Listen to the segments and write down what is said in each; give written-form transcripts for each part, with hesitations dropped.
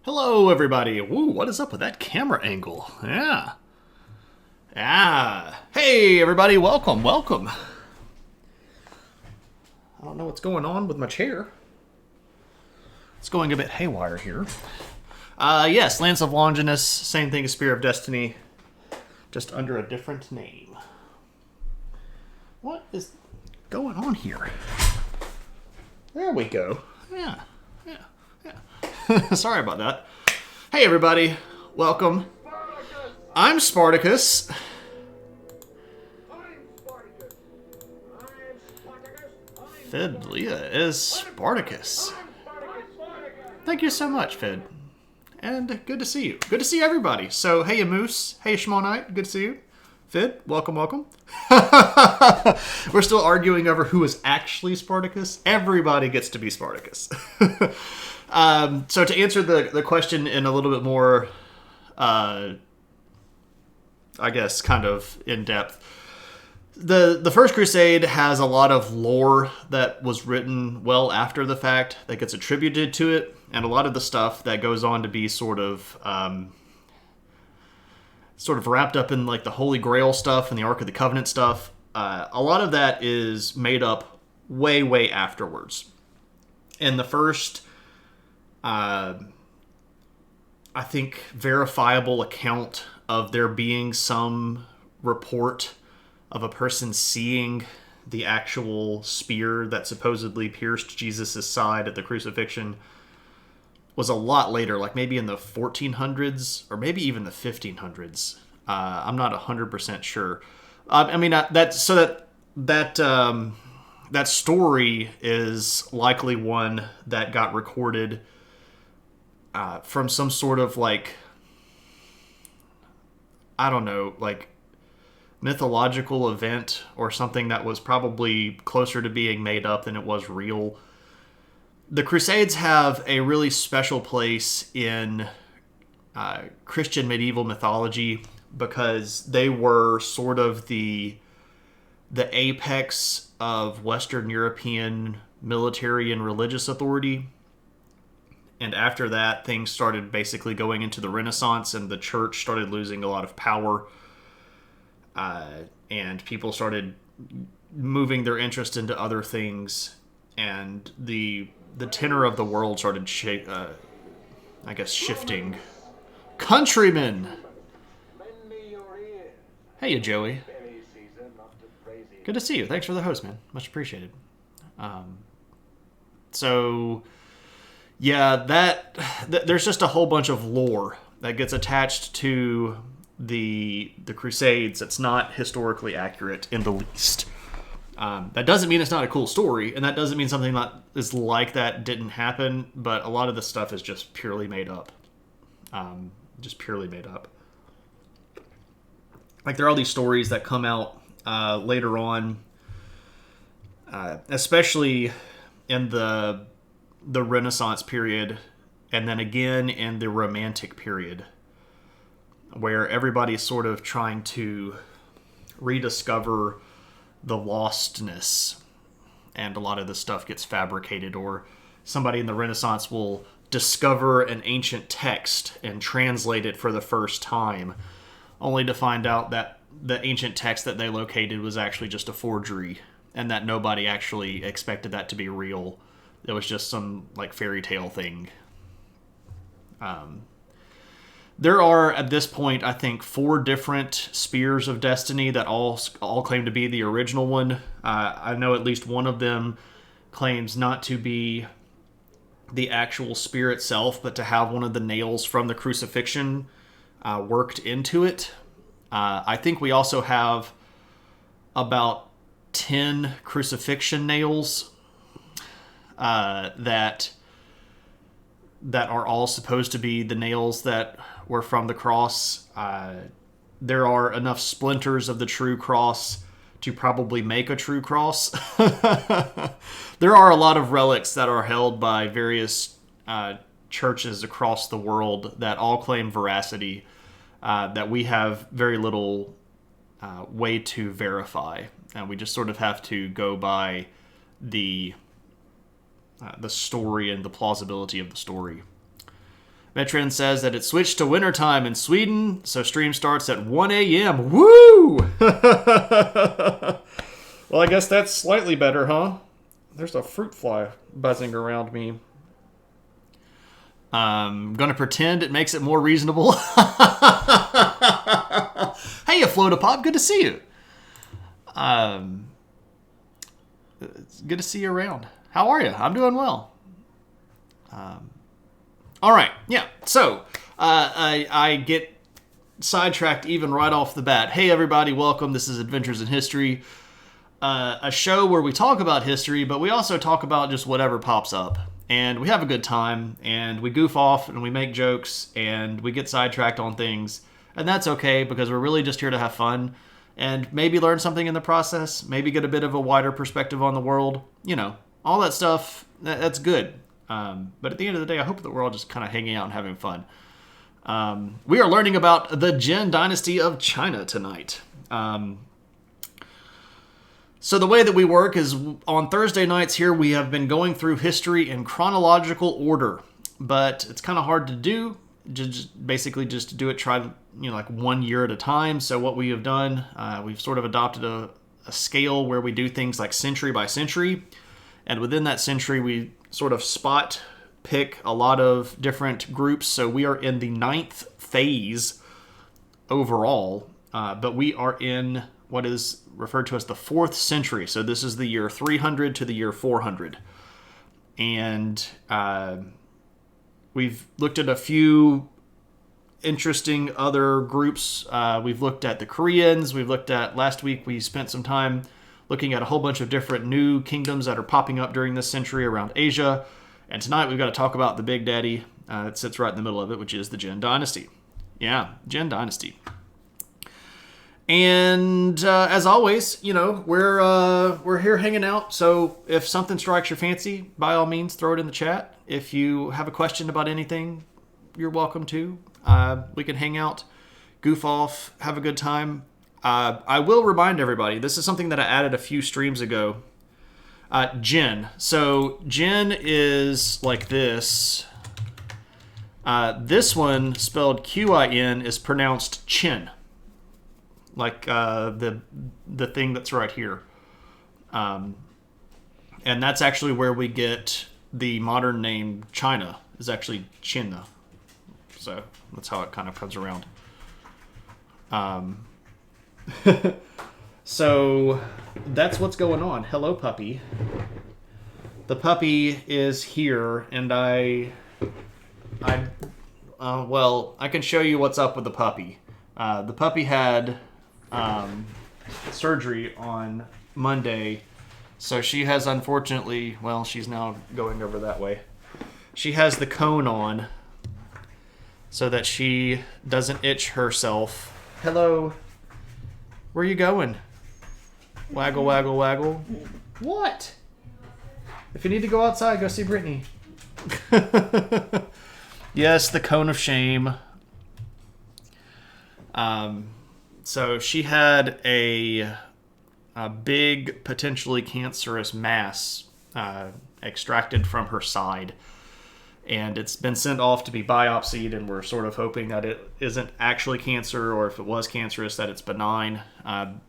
Hello, everybody. Woo, what is up with that camera angle? Yeah. Hey, everybody. Welcome. I don't know what's going on with my chair. It's going a bit haywire here. Yes, Lance of Longinus. Same thing as Spear of Destiny. Just under a different name. What is going on here? There we go. Yeah. Sorry about that. Hey, everybody. Welcome. I'm Spartacus. Fid Leah is Spartacus. Thank you so much, Fid. And good to see you. Good to see everybody. So, hey, Moose. Hey, Shmonite. Good to see you. Fid, welcome. We're still arguing over who is actually Spartacus. Everybody gets to be Spartacus. So to answer the question in a little bit more, I guess, kind of in depth, the First Crusade has a lot of lore that was written well after the fact that gets attributed to it, and a lot of the stuff that goes on to be sort of wrapped up in like the Holy Grail stuff and the Ark of the Covenant stuff. A lot of that is made up way afterwards. In the first, I think, verifiable account of there being some report of a person seeing the actual spear that supposedly pierced Jesus' side at the crucifixion was a lot later, like maybe in the 1400s or maybe even the 1500s. I'm not 100% sure. That story is likely one that got recorded from some sort of mythological event or something that was probably closer to being made up than it was real. The Crusades have a really special place in Christian medieval mythology because they were sort of the apex of Western European military and religious authority. And after that, things started basically going into the Renaissance, and the church started losing a lot of power. And people started moving their interest into other things, and the tenor of the world started shifting. Countrymen! Hey, Joey. Good to see you. Thanks for the host, man. Much appreciated. There's just a whole bunch of lore that gets attached to the Crusades that's not historically accurate in the least. That doesn't mean it's not a cool story, and that doesn't mean something that is like that didn't happen, but a lot of the stuff is just purely made up. Like, there are all these stories that come out later on, especially in the Renaissance period, and then again in the Romantic period, where everybody's sort of trying to rediscover the lostness, and a lot of this stuff gets fabricated, or somebody in the Renaissance will discover an ancient text and translate it for the first time, only to find out that the ancient text that they located was actually just a forgery, and that nobody actually expected that to be real. It was just some fairy tale thing. There are, at this point, I think, 4 different Spears of Destiny that all claim to be the original one. I know at least one of them claims not to be the actual spear itself, but to have one of the nails from the crucifixion worked into it. I think we also have about 10 crucifixion nails that are all supposed to be the nails that were from the cross. There are enough splinters of the true cross to probably make a true cross. There are a lot of relics that are held by various churches across the world that all claim veracity, that we have very little way to verify. And we just sort of have to go by the story and the plausibility of the story. Metrin says that it switched to wintertime in Sweden, so stream starts at 1 a.m. Woo! Well, I guess that's slightly better, huh? There's a fruit fly buzzing around me. I'm going to pretend it makes it more reasonable. Hey, Aflotapop, good to see you. It's good to see you around. How are you? I'm doing well. All right, yeah. So I get sidetracked even right off the bat. Hey, everybody, welcome. This is Adventures in History, a show where we talk about history, but we also talk about just whatever pops up. And we have a good time, and we goof off, and we make jokes, and we get sidetracked on things. And that's okay, because we're really just here to have fun and maybe learn something in the process, maybe get a bit of a wider perspective on the world. You know, all that stuff, that's good. But at the end of the day, I hope that we're all just kind of hanging out and having fun. We are learning about the Jin Dynasty of China tonight. So the way that we work is on Thursday nights here, we have been going through history in chronological order, but it's kind of hard to do. Just basically just to do it, like 1 year at a time. So what we have done, we've sort of adopted a scale where we do things like century by century. And within that century, we sort of spot pick a lot of different groups. So we are in the 9th phase overall, but we are in what is referred to as the 4th century. So this is the year 300 to the year 400. And we've looked at a few interesting other groups. We've looked at the Koreans. We've looked at, last week we spent some time looking at a whole bunch of different new kingdoms that are popping up during this century around Asia. And tonight we've got to talk about the big daddy that sits right in the middle of it, which is the Jin Dynasty. Yeah, Jin Dynasty. And as always, we're here hanging out. So if something strikes your fancy, by all means, throw it in the chat. If you have a question about anything, you're welcome to. We can hang out, goof off, have a good time. I will remind everybody, this is something that I added a few streams ago. Jin. So Jin is like this. This one, spelled Q-I-N, is pronounced Chin. Like the thing that's right here. And that's actually where we get the modern name China, is actually China. So that's how it kind of comes around. So that's what's going on. Hello, puppy. The puppy is here, and I can show you what's up with the puppy. The puppy had surgery on Monday, so she has unfortunately, she's now going over that way. She has the cone on so that she doesn't itch herself. Hello. Where are you going? Waggle, waggle, waggle. What? If you need to go outside, go see Brittany. Yes, the cone of shame. So she had a big, potentially cancerous mass extracted from her side. And it's been sent off to be biopsied, and we're sort of hoping that it isn't actually cancer, or if it was cancerous, that it's benign.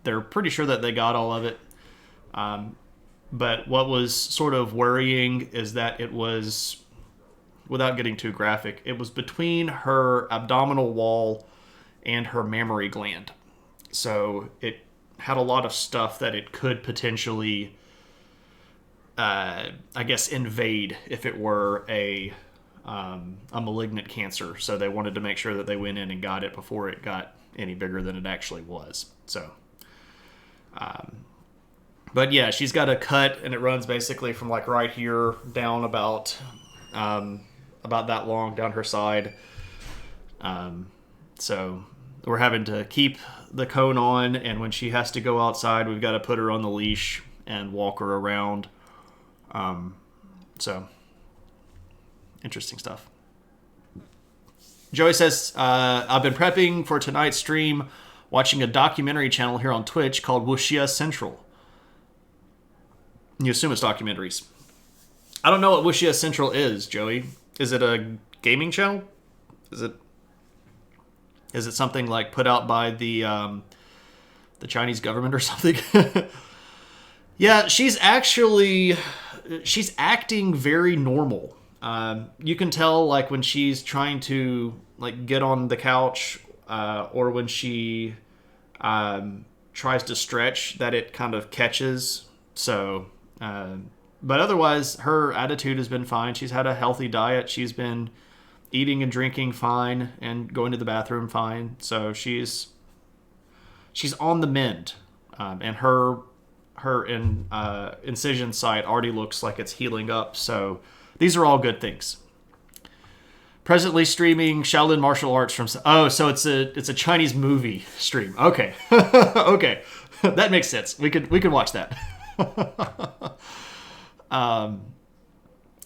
They're pretty sure that they got all of it. But what was sort of worrying is that it was, without getting too graphic, it was between her abdominal wall and her mammary gland. So it had a lot of stuff that it could potentially, invade if it were a malignant cancer. So they wanted to make sure that they went in and got it before it got any bigger than it actually was. So, but yeah, she's got a cut, and it runs basically from like right here down about that long down her side. So we're having to keep the cone on, and when she has to go outside, we've got to put her on the leash and walk her around. So interesting stuff. Joey says, I've been prepping for tonight's stream, watching a documentary channel here on Twitch called Wuxia Central. You assume it's documentaries. I don't know what Wuxia Central is, Joey. Is it a gaming channel? Is it something like put out by the Chinese government or something? Yeah, she's acting very normal. You can tell like when she's trying to like get on the couch, or when she tries to stretch, that it kind of catches. So, but otherwise, her attitude has been fine. She's had a healthy diet. She's been eating and drinking fine and going to the bathroom fine. So she's on the mend, and her incision site already looks like it's healing up. So these are all good things. Presently streaming Shaolin martial arts from. Oh, so it's a Chinese movie stream. Okay, okay, that makes sense. We could watch that.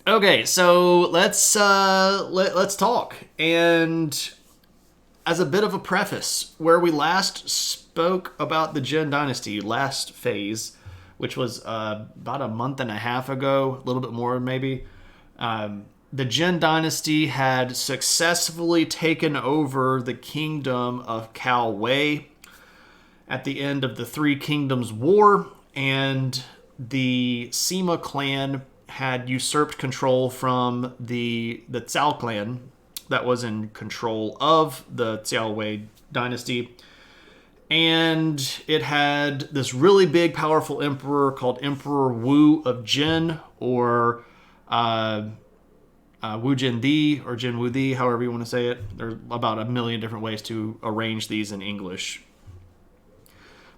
Okay, so let's talk. And as a bit of a preface, where we last spoke about the Jin Dynasty, last phase, which was about a month and a half ago, a little bit more maybe, the Jin Dynasty had successfully taken over the kingdom of Cao Wei at the end of the Three Kingdoms War, and the Sima clan had usurped control from the Cao clan that was in control of the Cao Wei dynasty. And it had this really big, powerful emperor called Emperor Wu of Jin, or Wu Jin Di, or Jin Wu Di, however you want to say it. There's about a million different ways to arrange these in English.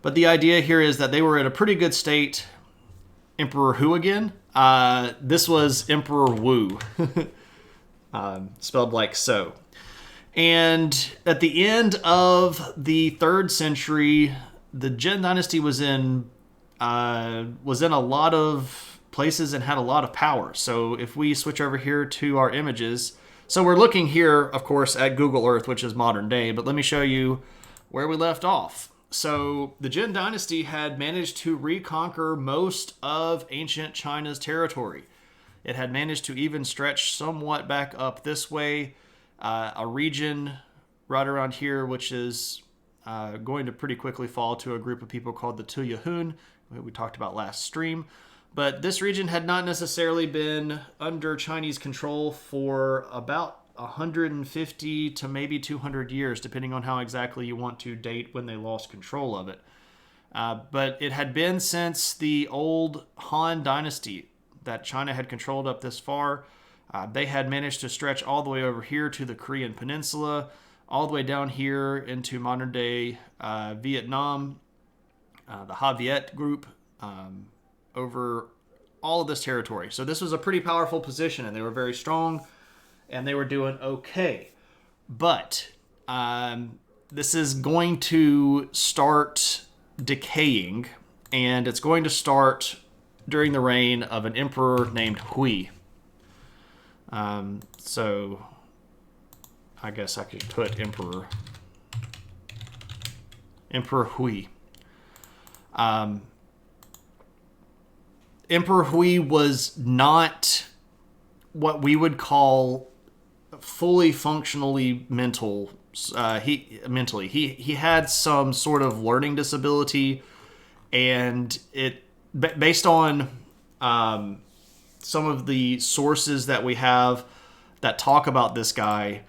But the idea here is that they were in a pretty good state. Emperor Hu again? This was Emperor Wu. Spelled like so. And at the end of the 3rd century, the Jin Dynasty was in a lot of places and had a lot of power. So if we switch over here to our images, so we're looking here, of course, at Google Earth, which is modern day, but let me show you where we left off. So the Jin Dynasty had managed to reconquer most of ancient China's territory. It had managed to even stretch somewhat back up this way, a region right around here, which is going to pretty quickly fall to a group of people called the Tuyahun, who we talked about last stream. But this region had not necessarily been under Chinese control for about 150 to maybe 200 years, depending on how exactly you want to date when they lost control of it. But it had been since the old Han Dynasty that China had controlled up this far. They had managed to stretch all the way over here to the Korean Peninsula, all the way down here into modern day Vietnam, the Ha Viet group, over all of this territory. So this was a pretty powerful position, and they were very strong, and they were doing okay. But this is going to start decaying, and it's going to start during the reign of an emperor named Hui. So I guess I could put Emperor Hui. Emperor Hui was not what we would call fully functionally mental. He had some sort of learning disability, and it based on some of the sources that we have that talk about this guy,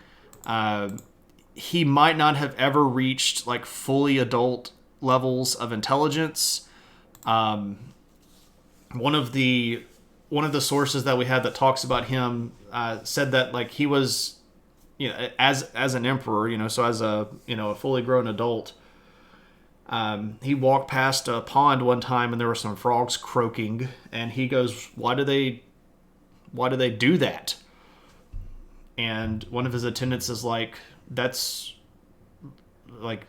he might not have ever reached like fully adult levels of intelligence. One of the sources that we had that talks about him said that like he was, as an emperor, so as a fully grown adult, he walked past a pond one time and there were some frogs croaking, and he goes, why do they do that? And one of his attendants is like, that's like,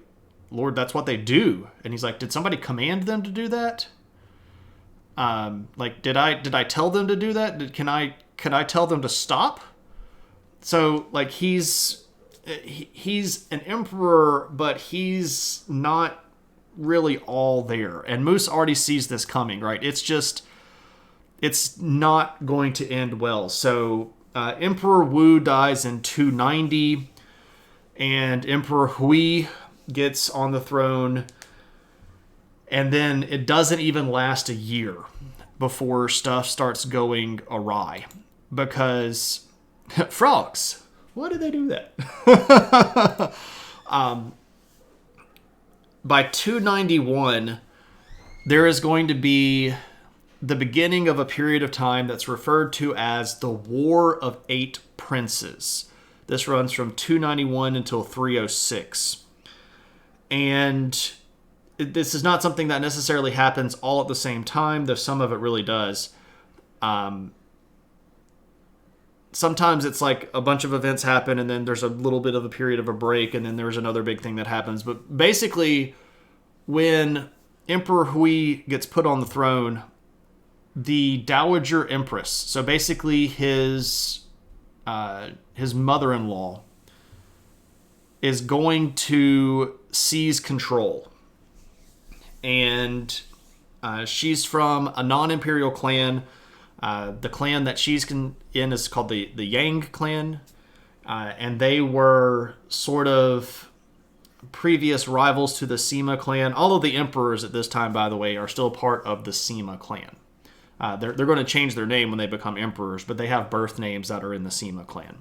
Lord, that's what they do. And he's like, did somebody command them to do that? Like, did I tell them to do that? Can I tell them to stop? So like, he's an emperor, but he's not really all there. And Moose already sees this coming, right? It's not going to end well. So Emperor Wu dies in 290. and Emperor Hui gets on the throne, and then it doesn't even last a year before stuff starts going awry. Because frogs, why did they do that? By 291, there is going to be the beginning of a period of time that's referred to as the War of Eight Princes. This runs from 291 until 306. And this is not something that necessarily happens all at the same time, though some of it really does. Sometimes it's like a bunch of events happen and then there's a little bit of a period of a break and then there's another big thing that happens. But basically, when Emperor Hui gets put on the throne, the Dowager Empress, so basically his mother-in-law, is going to seize control. And she's from a non-imperial clan. The clan that she's in is called the Yang clan. And they were sort of previous rivals to the Sima clan. All of the emperors at this time, by the way, are still part of the Sima clan. They're going to change their name when they become emperors, but they have birth names that are in the Sima clan.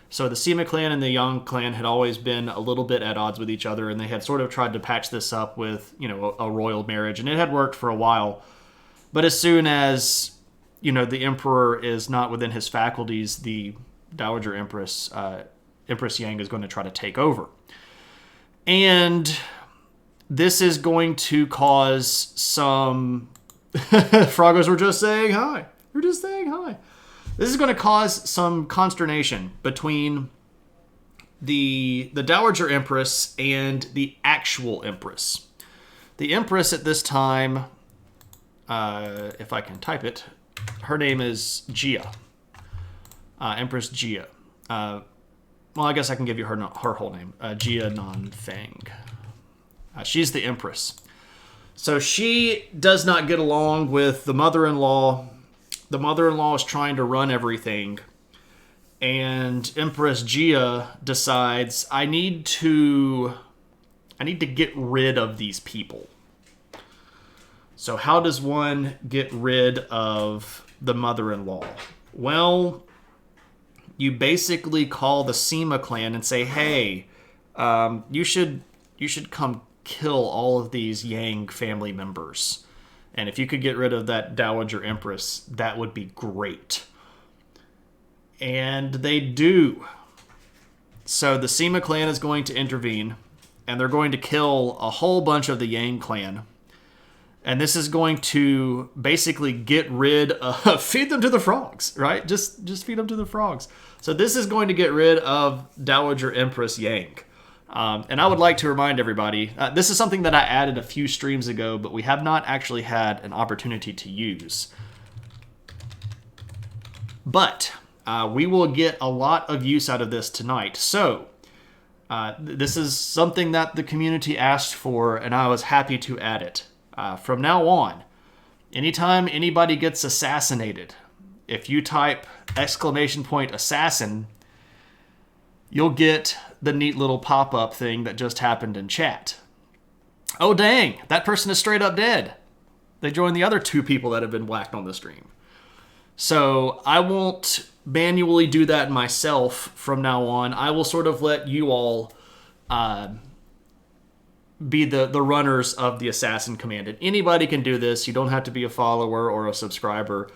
So the Sima clan and the Yang clan had always been a little bit at odds with each other, and they had sort of tried to patch this up with, a royal marriage, and it had worked for a while. But as soon as, the emperor is not within his faculties, the Dowager Empress, Empress Yang, is going to try to take over. And this is going to cause some... Froggos were just saying hi. We're just saying hi. This is going to cause some consternation between the Dowager Empress and the actual Empress. The Empress at this time, if I can type it, her name is Jia. Empress Jia. Well, I guess I can give you her whole name. Jia Nanfang. She's the Empress. So she does not get along with the mother-in-law. The mother-in-law is trying to run everything. And Empress Jia decides, I need to get rid of these people. So how does one get rid of the mother-in-law? Well, you basically call the Sima clan and say, hey, you should come kill all of these Yang family members. And if you could get rid of that Dowager Empress, that would be great. And they do. So the Sima clan is going to intervene, and they're going to kill a whole bunch of the Yang clan. And this is going to basically get rid of... feed them to the frogs, right? Just feed them to the frogs. So this is going to get rid of Dowager Empress Yang. And I would like to remind everybody, this is something that I added a few streams ago, but we have not actually had an opportunity to use. But we will get a lot of use out of this tonight. So this is something that the community asked for, and I was happy to add it. From now on, anytime anybody gets assassinated, if you type !assassin, you'll get the neat little pop-up thing that just happened in chat. Oh dang, that person is straight up dead. They joined the other 2 people that have been whacked on the stream. So I won't manually do that myself from now on. I will sort of let you all be the runners of the assassin command. And anybody can do this. You don't have to be a follower or a subscriber.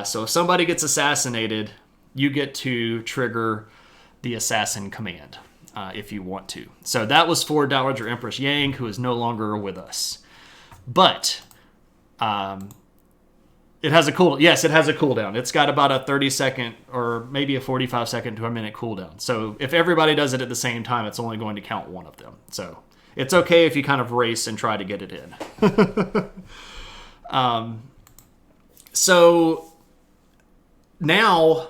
So if somebody gets assassinated, you get to trigger the assassin command if you want to. So that was for Dowager Empress Yang, who is no longer with us. But it has a cooldown. Yes, it has a cooldown. It's got about a 30-second or maybe a 45-second to a minute cooldown. So if everybody does it at the same time, it's only going to count one of them. So it's okay if you kind of race and try to get it in. So now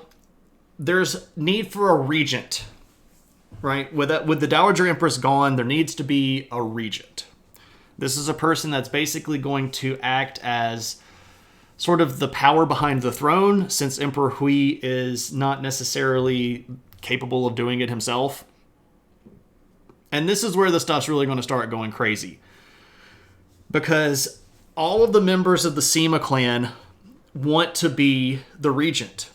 there's need for a regent, right? With the Dowager Empress gone, there needs to be a regent. This is a person that's basically going to act as sort of the power behind the throne, since Emperor Hui is not necessarily capable of doing it himself. And this is where the stuff's really going to start going crazy. Because all of the members of the Sima clan want to be the regent.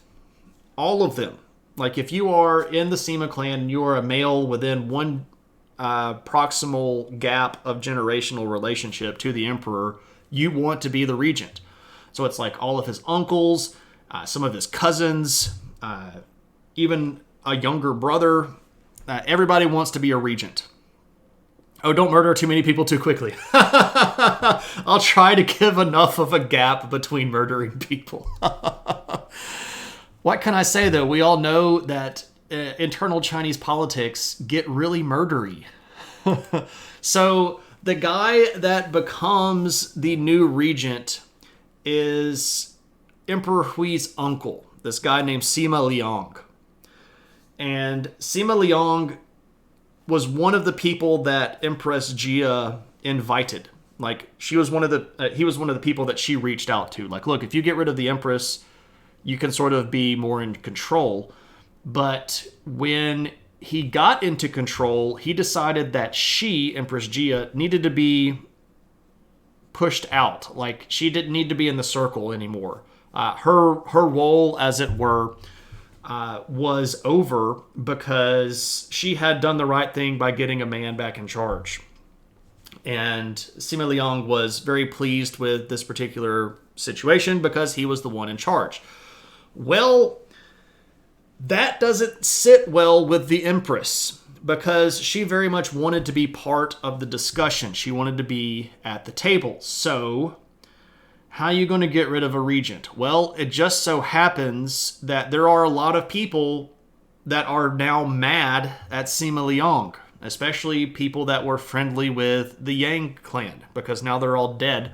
All of them. Like, if you are in the Sima clan and you are a male within one proximal gap of generational relationship to the emperor, you want to be the regent. So it's like all of his uncles, some of his cousins, even a younger brother. Everybody wants to be a regent. Oh, don't murder too many people too quickly. I'll try to give enough of a gap between murdering people. What can I say, though? We all know that internal Chinese politics get really murdery. So the guy that becomes the new regent is Emperor Hui's uncle, this guy named Sima Liang. And Sima Liang was one of the people that Empress Jia invited. Like, he was one of the people that she reached out to. Like, look, if you get rid of the empress, you can sort of be more in control. But when he got into control, he decided that she, Empress Jia, needed to be pushed out. Like, she didn't need to be in the circle anymore. Her role, as it were, was over because she had done the right thing by getting a man back in charge. And Sima Liang was very pleased with this particular situation because he was the one in charge. Well, that doesn't sit well with the Empress because she very much wanted to be part of the discussion. She wanted to be at the table. So, how are you going to get rid of a regent? Well, it just so happens that there are a lot of people that are now mad at Sima Liang, especially people that were friendly with the Yang clan, because now they're all dead.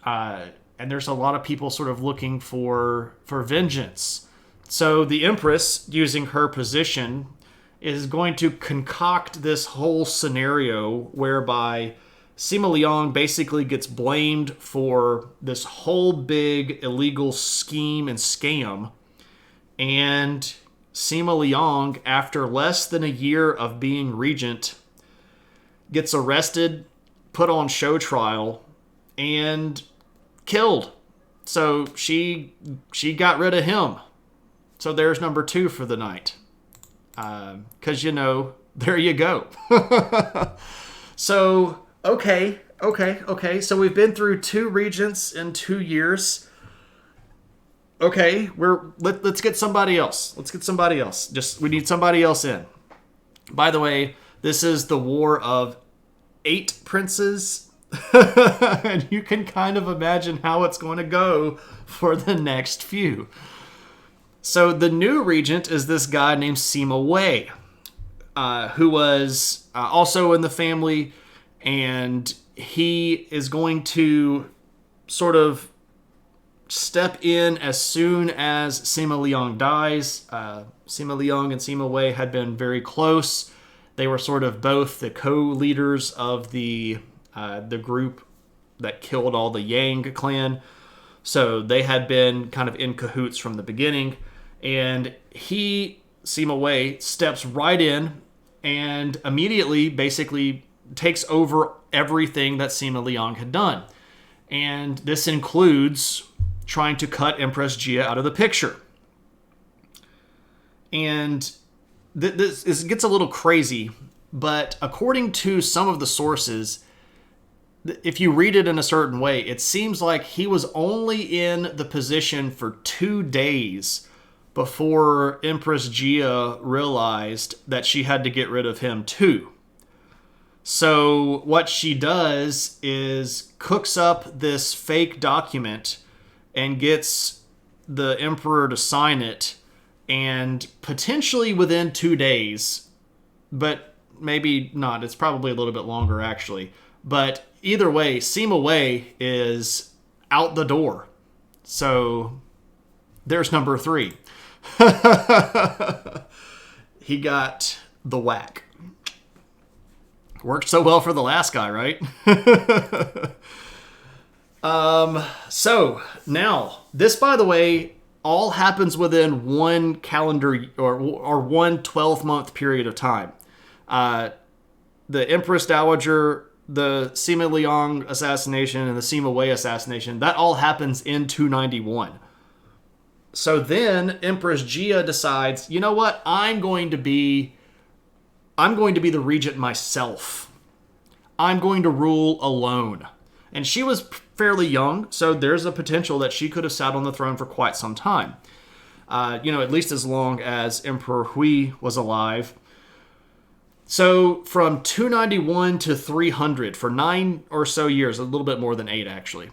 And there's a lot of people sort of looking for vengeance. So the Empress, using her position, is going to concoct this whole scenario whereby Sima Liang basically gets blamed for this whole big illegal scheme and scam. And Sima Liang, after less than a year of being regent, gets arrested, put on show trial, and killed. So she got rid of him. So there's number 2 for the night. Because, there you go. So, okay. So we've been through 2 regents in 2 years. Okay, let's get somebody else. We need somebody else in. By the way, this is the War of 8 Princes. And you can kind of imagine how it's going to go for the next few. So the new regent is this guy named Sima Wei, who was also in the family, and he is going to sort of step in as soon as Sima Liang dies. Sima Liang and Sima Wei had been very close. They were sort of both the co-leaders of the group that killed all the Yang clan. So they had been kind of in cahoots from the beginning. And Sima Wei, steps right in and immediately basically takes over everything that Sima Liang had done. And this includes trying to cut Empress Jia out of the picture. And this gets a little crazy, but according to some of the sources, if you read it in a certain way, it seems like he was only in the position for 2 days before Empress Jia realized that she had to get rid of him too. So what she does is cooks up this fake document and gets the emperor to sign it, and potentially within 2 days, but maybe not. It's probably a little bit longer actually. But either way, Sima Wei is out the door. So there's number 3. He got the whack. Worked so well for the last guy, right? So now this, by the way, all happens within one calendar or one 12-month period of time. the Empress Dowager, the Sima Liang assassination, and the Sima Wei assassination, that all happens in 291. So then Empress Jia decides, you know what? I'm going to be the regent myself. I'm going to rule alone. And she was fairly young, so there's a potential that she could have sat on the throne for quite some time. At least as long as Emperor Hui was alive. So from 291 to 300, for 9 or so years, a little bit more than 8 actually,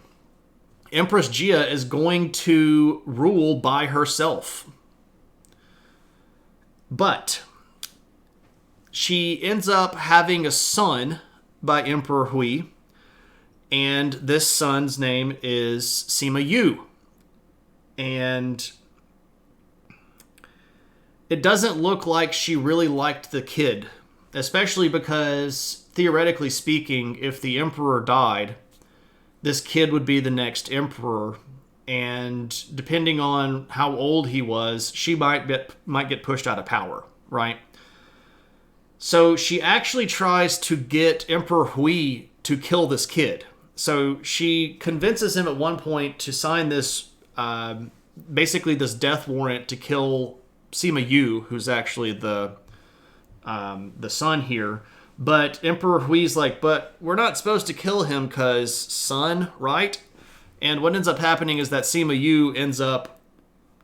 Empress Jia is going to rule by herself. But she ends up having a son by Emperor Hui, and this son's name is Sima Yu. And it doesn't look like she really liked the kid, especially because, theoretically speaking, if the emperor died, this kid would be the next emperor, and depending on how old he was, she might get pushed out of power, right? So she actually tries to get Emperor Hui to kill this kid. So she convinces him at one point to sign this, basically this death warrant to kill Sima Yu, who's actually the son here. But Emperor Hui's like, but we're not supposed to kill him because son, right? And what ends up happening is that Sima Yu ends up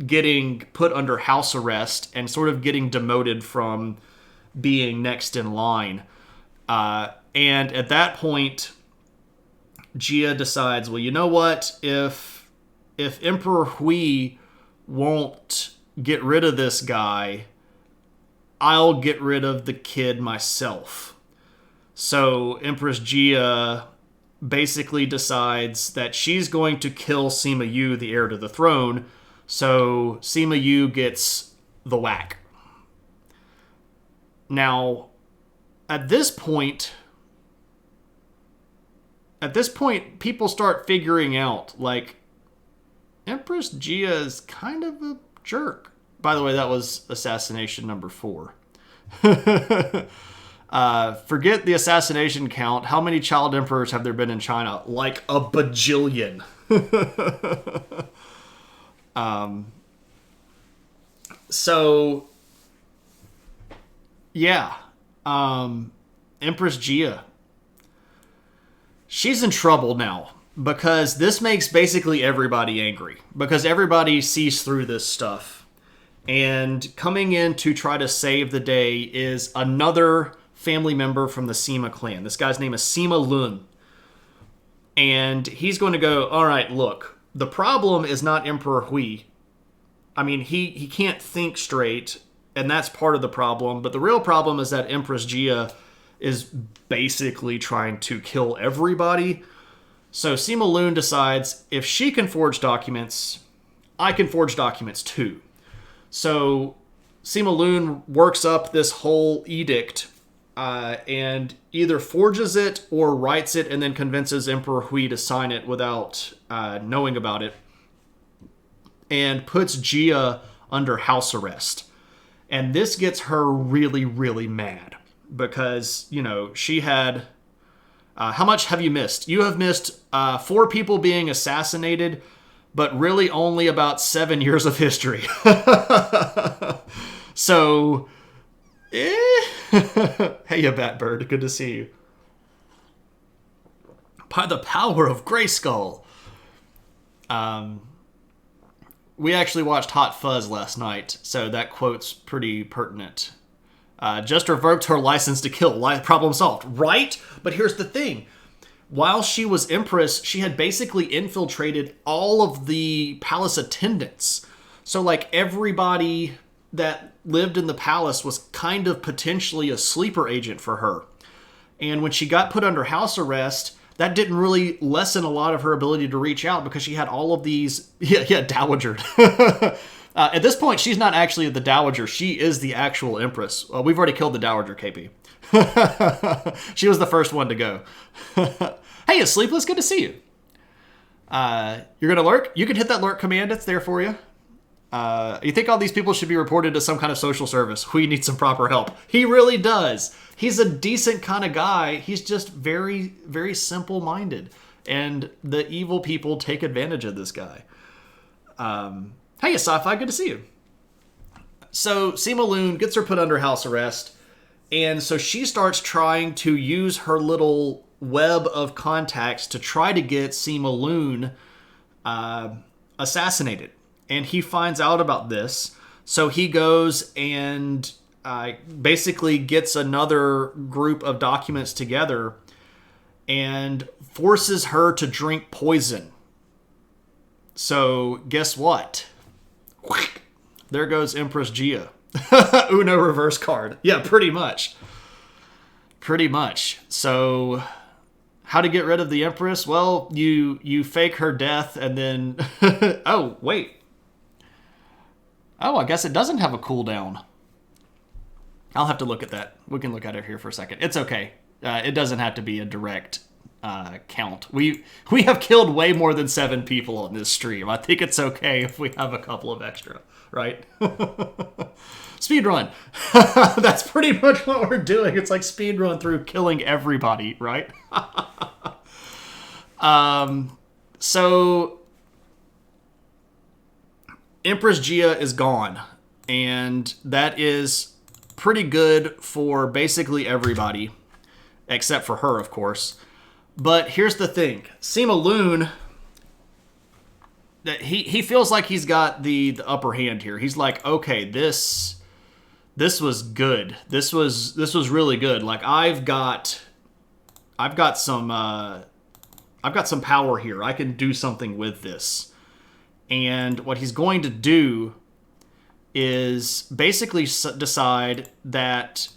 getting put under house arrest and sort of getting demoted from being next in line. And at that point, Jia decides, well, you know what? If Emperor Hui won't get rid of this guy, I'll get rid of the kid myself. So Empress Jia basically decides that she's going to kill Sima Yu, the heir to the throne, so Sima Yu gets the whack. Now, at this point, people start figuring out, like, Empress Jia is kind of a jerk. By the way, that was assassination number 4. Forget the assassination count. How many child emperors have there been in China? Like a bajillion. So, yeah. Empress Jia. She's in trouble now, because this makes basically everybody angry, because everybody sees through this stuff. And coming in to try to save the day is another family member from the Sima clan. This guy's name is Sima Lun. And he's going to go, all right, look, the problem is not Emperor Hui. I mean, he can't think straight, and that's part of the problem. But the real problem is that Empress Jia is basically trying to kill everybody. So Sima Lun decides, if she can forge documents, I can forge documents too. So Sima Lun works up this whole edict and either forges it or writes it and then convinces Emperor Hui to sign it without knowing about it, and puts Jia under house arrest. And this gets her really, really mad because, you know, she had... how much have you missed? You have missed 4 people being assassinated, but really only about 7 years of history. So, hey, you Batbird, good to see you. By the power of Grayskull. We actually watched Hot Fuzz last night, so that quote's pretty pertinent. Just revoked her license to kill. Problem solved. Right? But here's the thing. While she was Empress, she had basically infiltrated all of the palace attendants. So, like, everybody that lived in the palace was kind of potentially a sleeper agent for her. And when she got put under house arrest, that didn't really lessen a lot of her ability to reach out because she had all of these... Yeah, dowager. At this point, she's not actually the dowager. She is the actual Empress. We've already killed the dowager, KP. She was the first one to go. Hey, it's Sleepless. Good to see you. You're going to lurk? You can hit that lurk command. It's there for you. You think all these people should be reported to some kind of social service. We need some proper help. He really does. He's a decent kind of guy. He's just very, very simple-minded. And the evil people take advantage of this guy. Hey, Sci-Fi, good to see you. So Sima Lun gets her put under house arrest. And so she starts trying to use her little web of contacts to try to get Sima Lun assassinated. And he finds out about this. So he goes and basically gets another group of documents together and forces her to drink poison. So guess what? There goes Empress Gia. Uno reverse card. Yeah, pretty much. Pretty much. So how to get rid of the Empress? Well, you fake her death and then... oh, wait. Oh, I guess it doesn't have a cooldown. I'll have to look at that. We can look at it here for a second. It's okay. It doesn't have to be a direct count. We have killed way more than 7 people on this stream. I think it's okay if we have a couple of extra, right? Speedrun. That's pretty much what we're doing. It's like speedrun through killing everybody, right? So Empress Gia is gone, and that is pretty good for basically everybody, except for her, of course. But here's the thing. Sima Lun, he feels like he's got the upper hand here. He's like, okay, this was good. This was really good. Like I've got some power here. I can do something with this. And what he's going to do is basically decide that...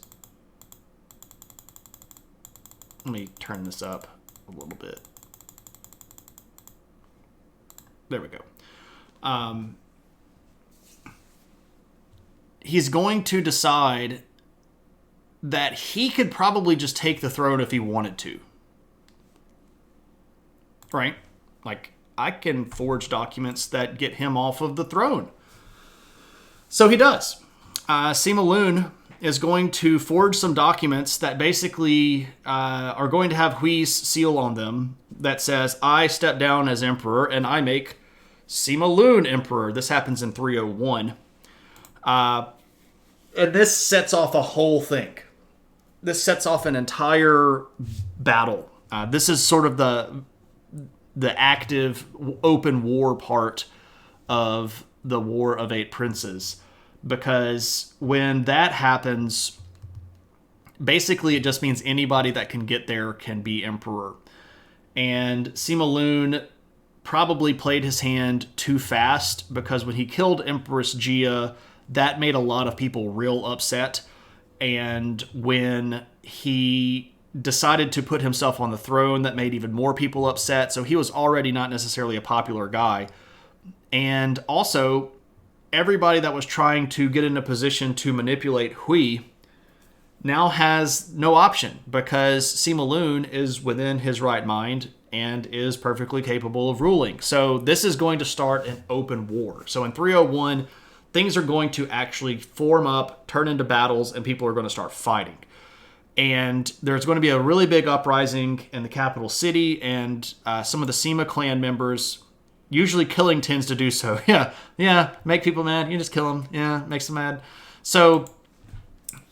Let me turn this up a little bit. There we go. He's going to decide that he could probably just take the throne if he wanted to. Right? Like, I can forge documents that get him off of the throne. So he does. Sima Lun is going to forge some documents that basically are going to have Hui's seal on them that says, I step down as emperor and I make Sima Lun emperor. This happens in 301. And this sets off a whole thing. This sets off an entire battle. This is sort of the active open war part of the War of Eight Princes. Because when that happens, basically it just means anybody that can get there can be emperor. And Sima Lun probably played his hand too fast, because when he killed Empress Gia, that made a lot of people real upset. And when he decided to put himself on the throne, that made even more people upset. So he was already not necessarily a popular guy. And also, everybody that was trying to get in a position to manipulate Hui now has no option, because Sima Lun is within his right mind and is perfectly capable of ruling. So this is going to start an open war. So in 301, things are going to actually form up, turn into battles, and people are going to start fighting. And there's going to be a really big uprising in the capital city, and some of the Sima clan members... Usually killing tends to do so. Yeah, make people mad. You just kill them. Yeah, makes them mad. So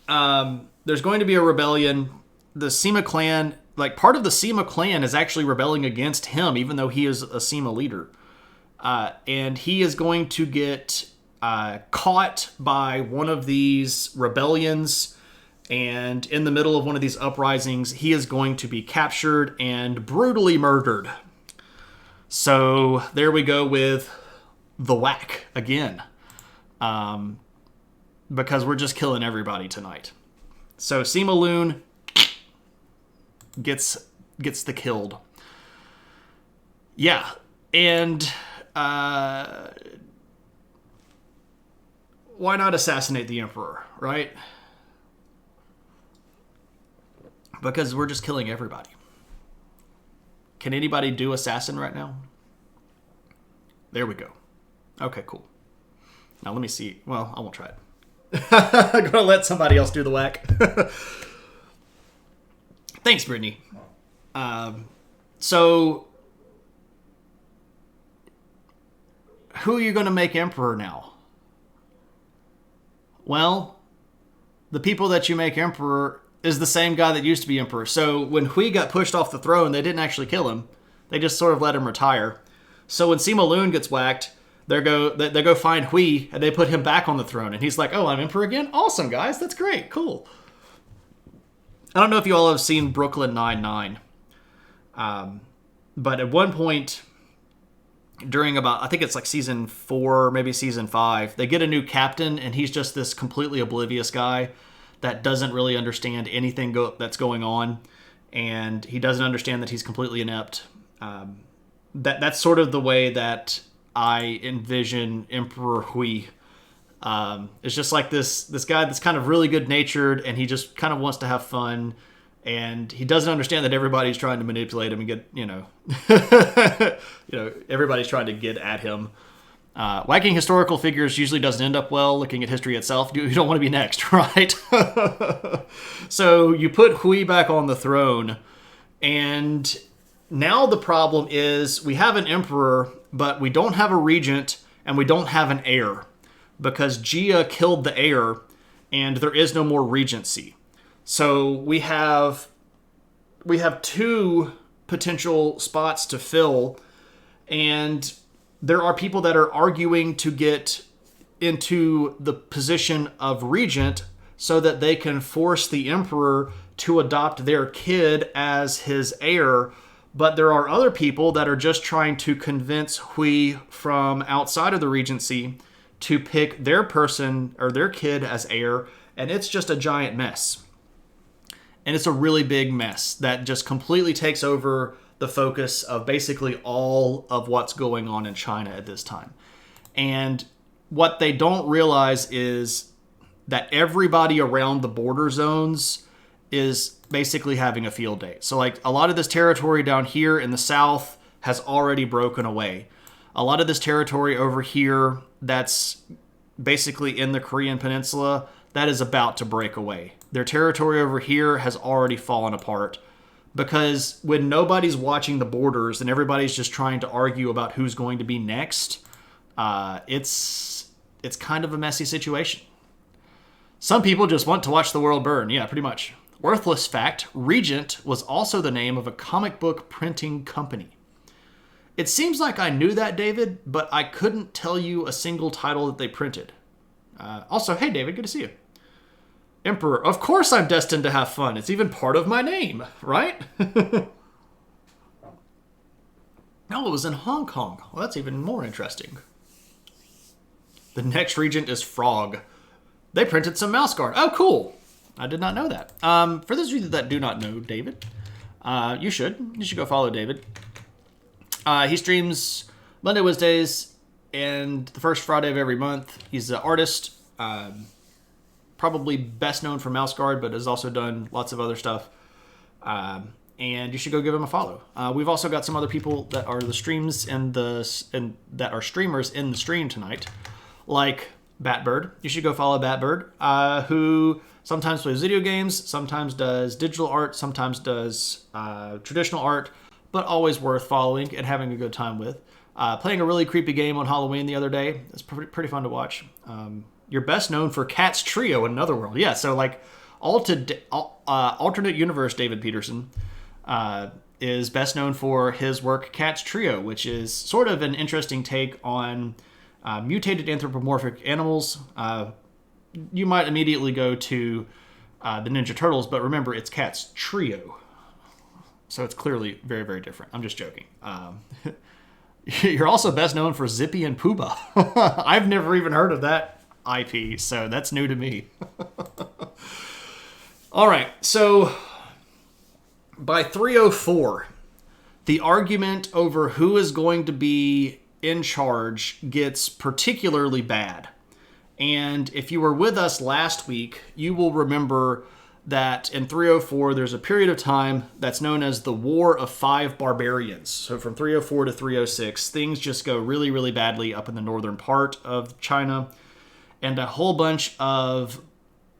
there's going to be a rebellion. The Sima clan, like part of the Sima clan is actually rebelling against him, even though he is a Sima leader. And he is going to get caught by one of these rebellions. And in the middle of one of these uprisings, he is going to be captured and brutally murdered. So there we go with the whack again, because we're just killing everybody tonight. So Sima Lun gets the killed. Yeah, and why not assassinate the emperor, right? Because we're just killing everybody. Can anybody do assassin right now? There we go. Okay, cool. Now let me see. Well, I won't try it. I'm going to let somebody else do the whack. Thanks, Brittany. So, who are you going to make emperor now? Well, the people that you make emperor is the same guy that used to be emperor. So when Hui got pushed off the throne, they didn't actually kill him. They just sort of let him retire. So when Sima Lun gets whacked, they go find Hui and they put him back on the throne. And he's like, oh, I'm emperor again? Awesome, guys. That's great. Cool. I don't know if you all have seen Brooklyn Nine-Nine. But at one point during I think it's like season 4, maybe season 5, they get a new captain and he's just this completely oblivious guy that doesn't really understand anything that's going on. And he doesn't understand that he's completely inept. That's sort of the way that I envision Emperor Hui. It's just like this guy that's kind of really good-natured, and he just kind of wants to have fun, and he doesn't understand that everybody's trying to manipulate him and get, everybody's trying to get at him. Whacking historical figures usually doesn't end up well. Looking at history itself, you don't want to be next, right? So you put Hui back on the throne, and now the problem is we have an emperor, but we don't have a regent, and we don't have an heir, because Jia killed the heir, and there is no more regency. So we have 2 potential spots to fill, and there are people that are arguing to get into the position of regent so that they can force the emperor to adopt their kid as his heir. But there are other people that are just trying to convince Hui from outside of the regency to pick their person or their kid as heir, and it's just a giant mess. And it's a really big mess that just completely takes over the focus of basically all of what's going on in China at this time. And what they don't realize is that everybody around the border zones is basically having a field day. So like a lot of this territory down here in the south has already broken away. A lot of this territory over here that's basically in the Korean peninsula, that is about to break away. Their territory over here has already fallen apart, because when nobody's watching the borders and everybody's just trying to argue about who's going to be next, it's kind of a messy situation. Some people just want to watch the world burn. Yeah, pretty much. Worthless fact, Regent was also the name of a comic book printing company. It seems like I knew that, David, but I couldn't tell you a single title that they printed. Also, hey, David, good to see you. Emperor, of course I'm destined to have fun. It's even part of my name, right? No, it was in Hong Kong. Well, that's even more interesting. The next regent is Frog. They printed some mouse guard. Oh, cool. I did not know that. For those of you that do not know David, you should. You should go follow David. He streams Monday, Wednesdays, and the first Friday of every month. He's an artist. Probably best known for Mouse Guard, but has also done lots of other stuff. And you should go give him a follow. We've also got some other people that are the streams and that are streamers in the stream tonight, like Batbird. You should go follow Batbird, who sometimes plays video games, sometimes does digital art, sometimes does traditional art, but always worth following and having a good time with. Playing a really creepy game on Halloween the other day. It's pretty fun to watch. You're best known for Cat's Trio in Anotherworld. Yeah, so like alternate universe David Peterson is best known for his work Cat's Trio, which is sort of an interesting take on mutated anthropomorphic animals. You might immediately go to the Ninja Turtles, but remember, it's Cat's Trio. So it's clearly very, very different. I'm just joking. You're also best known for Zippy and Pooba. I've never even heard of that IP, so that's new to me. All right, so by 304, the argument over who is going to be in charge gets particularly bad. And if you were with us last week, you will remember that in 304, there's a period of time that's known as the War of Five Barbarians. So from 304 to 306, things just go really, really badly up in the northern part of China. and a whole bunch of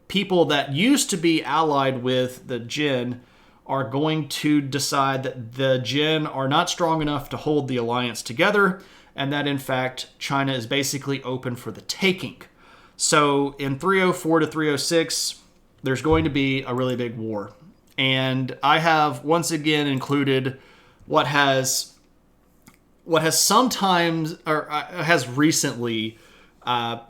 people that used to be allied with the Jin are going to decide that the Jin are not strong enough to hold the alliance together, and that in fact China is basically open for the taking. So in 304 to 306, there's going to be a really big war. And I have once again included what has sometimes, or has recently,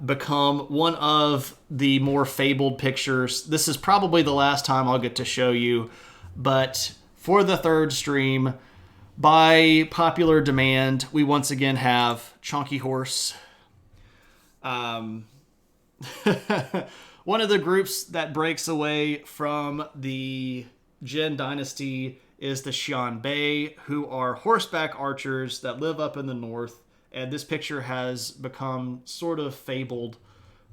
become one of the more fabled pictures. This is probably the last time I'll get to show you, but for the third stream, by popular demand, we once again have Chunky Horse. One of the groups that breaks away from the Jin Dynasty is the Xianbei, who are horseback archers that live up in the north. And this picture has become sort of fabled,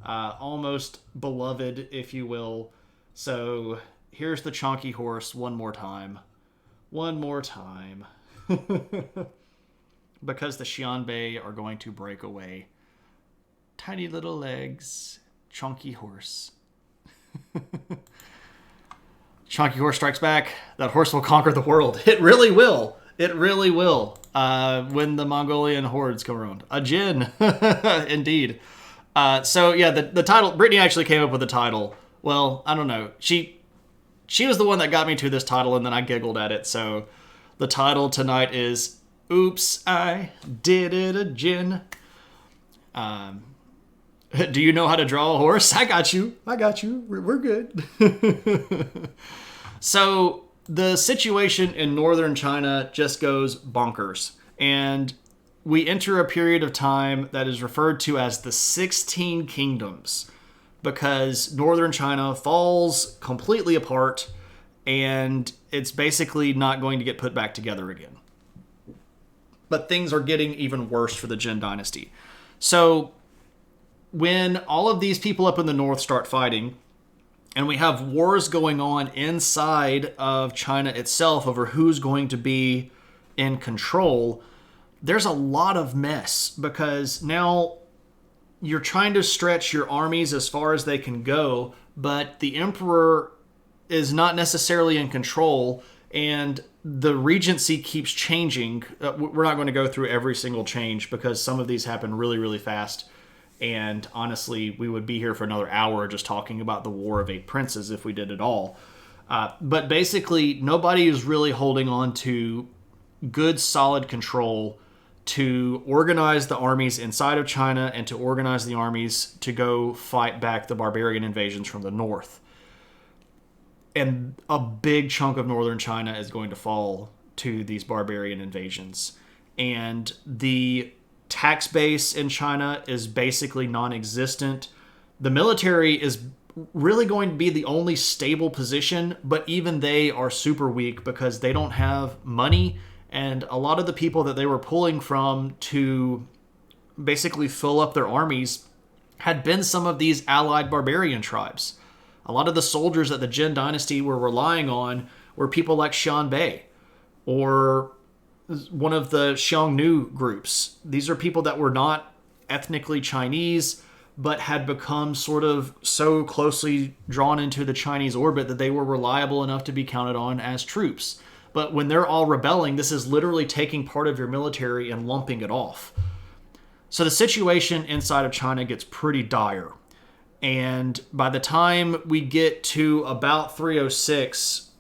almost beloved, if you will. So here's the Chunky Horse one more time. One more time. Because the Xianbei are going to break away. Tiny little legs. Chunky Horse. Chunky Horse strikes back. That horse will conquer the world. It really will. It really will. When the Mongolian hordes come around. A-Jin. Indeed. So yeah, the title, Brittany actually came up with the title. Well, I don't know. She was the one that got me to this title, and then I giggled at it. So the title tonight is Oops, I Did It, A-Jin. Do you know how to draw a horse? I got you. We're good. So the situation in northern China just goes bonkers. And we enter a period of time that is referred to as the 16 Kingdoms, because northern China falls completely apart and it's basically not going to get put back together again. But things are getting even worse for the Jin Dynasty. So when all of these people up in the north start fighting, and we have wars going on inside of China itself over who's going to be in control, there's a lot of mess, because now you're trying to stretch your armies as far as they can go, but the emperor is not necessarily in control, and the regency keeps changing. We're not going to go through every single change because some of these happen really, really fast. And honestly, we would be here for another hour just talking about the War of Eight Princes if we did it all. But basically, nobody is really holding on to good, solid control to organize the armies inside of China and to organize the armies to go fight back the barbarian invasions from the north. And a big chunk of northern China is going to fall to these barbarian invasions. And the tax base in China is basically non-existent. The military is really going to be the only stable position, but even they are super weak because they don't have money, and a lot of the people that they were pulling from to basically fill up their armies had been some of these allied barbarian tribes. A lot of the soldiers that the Jin Dynasty were relying on were people like Xianbei or one of the Xiongnu groups. These are people that were not ethnically Chinese, but had become sort of so closely drawn into the Chinese orbit that they were reliable enough to be counted on as troops. But when they're all rebelling, this is literally taking part of your military and lumping it off. So the situation inside of China gets pretty dire. And by the time we get to about 306,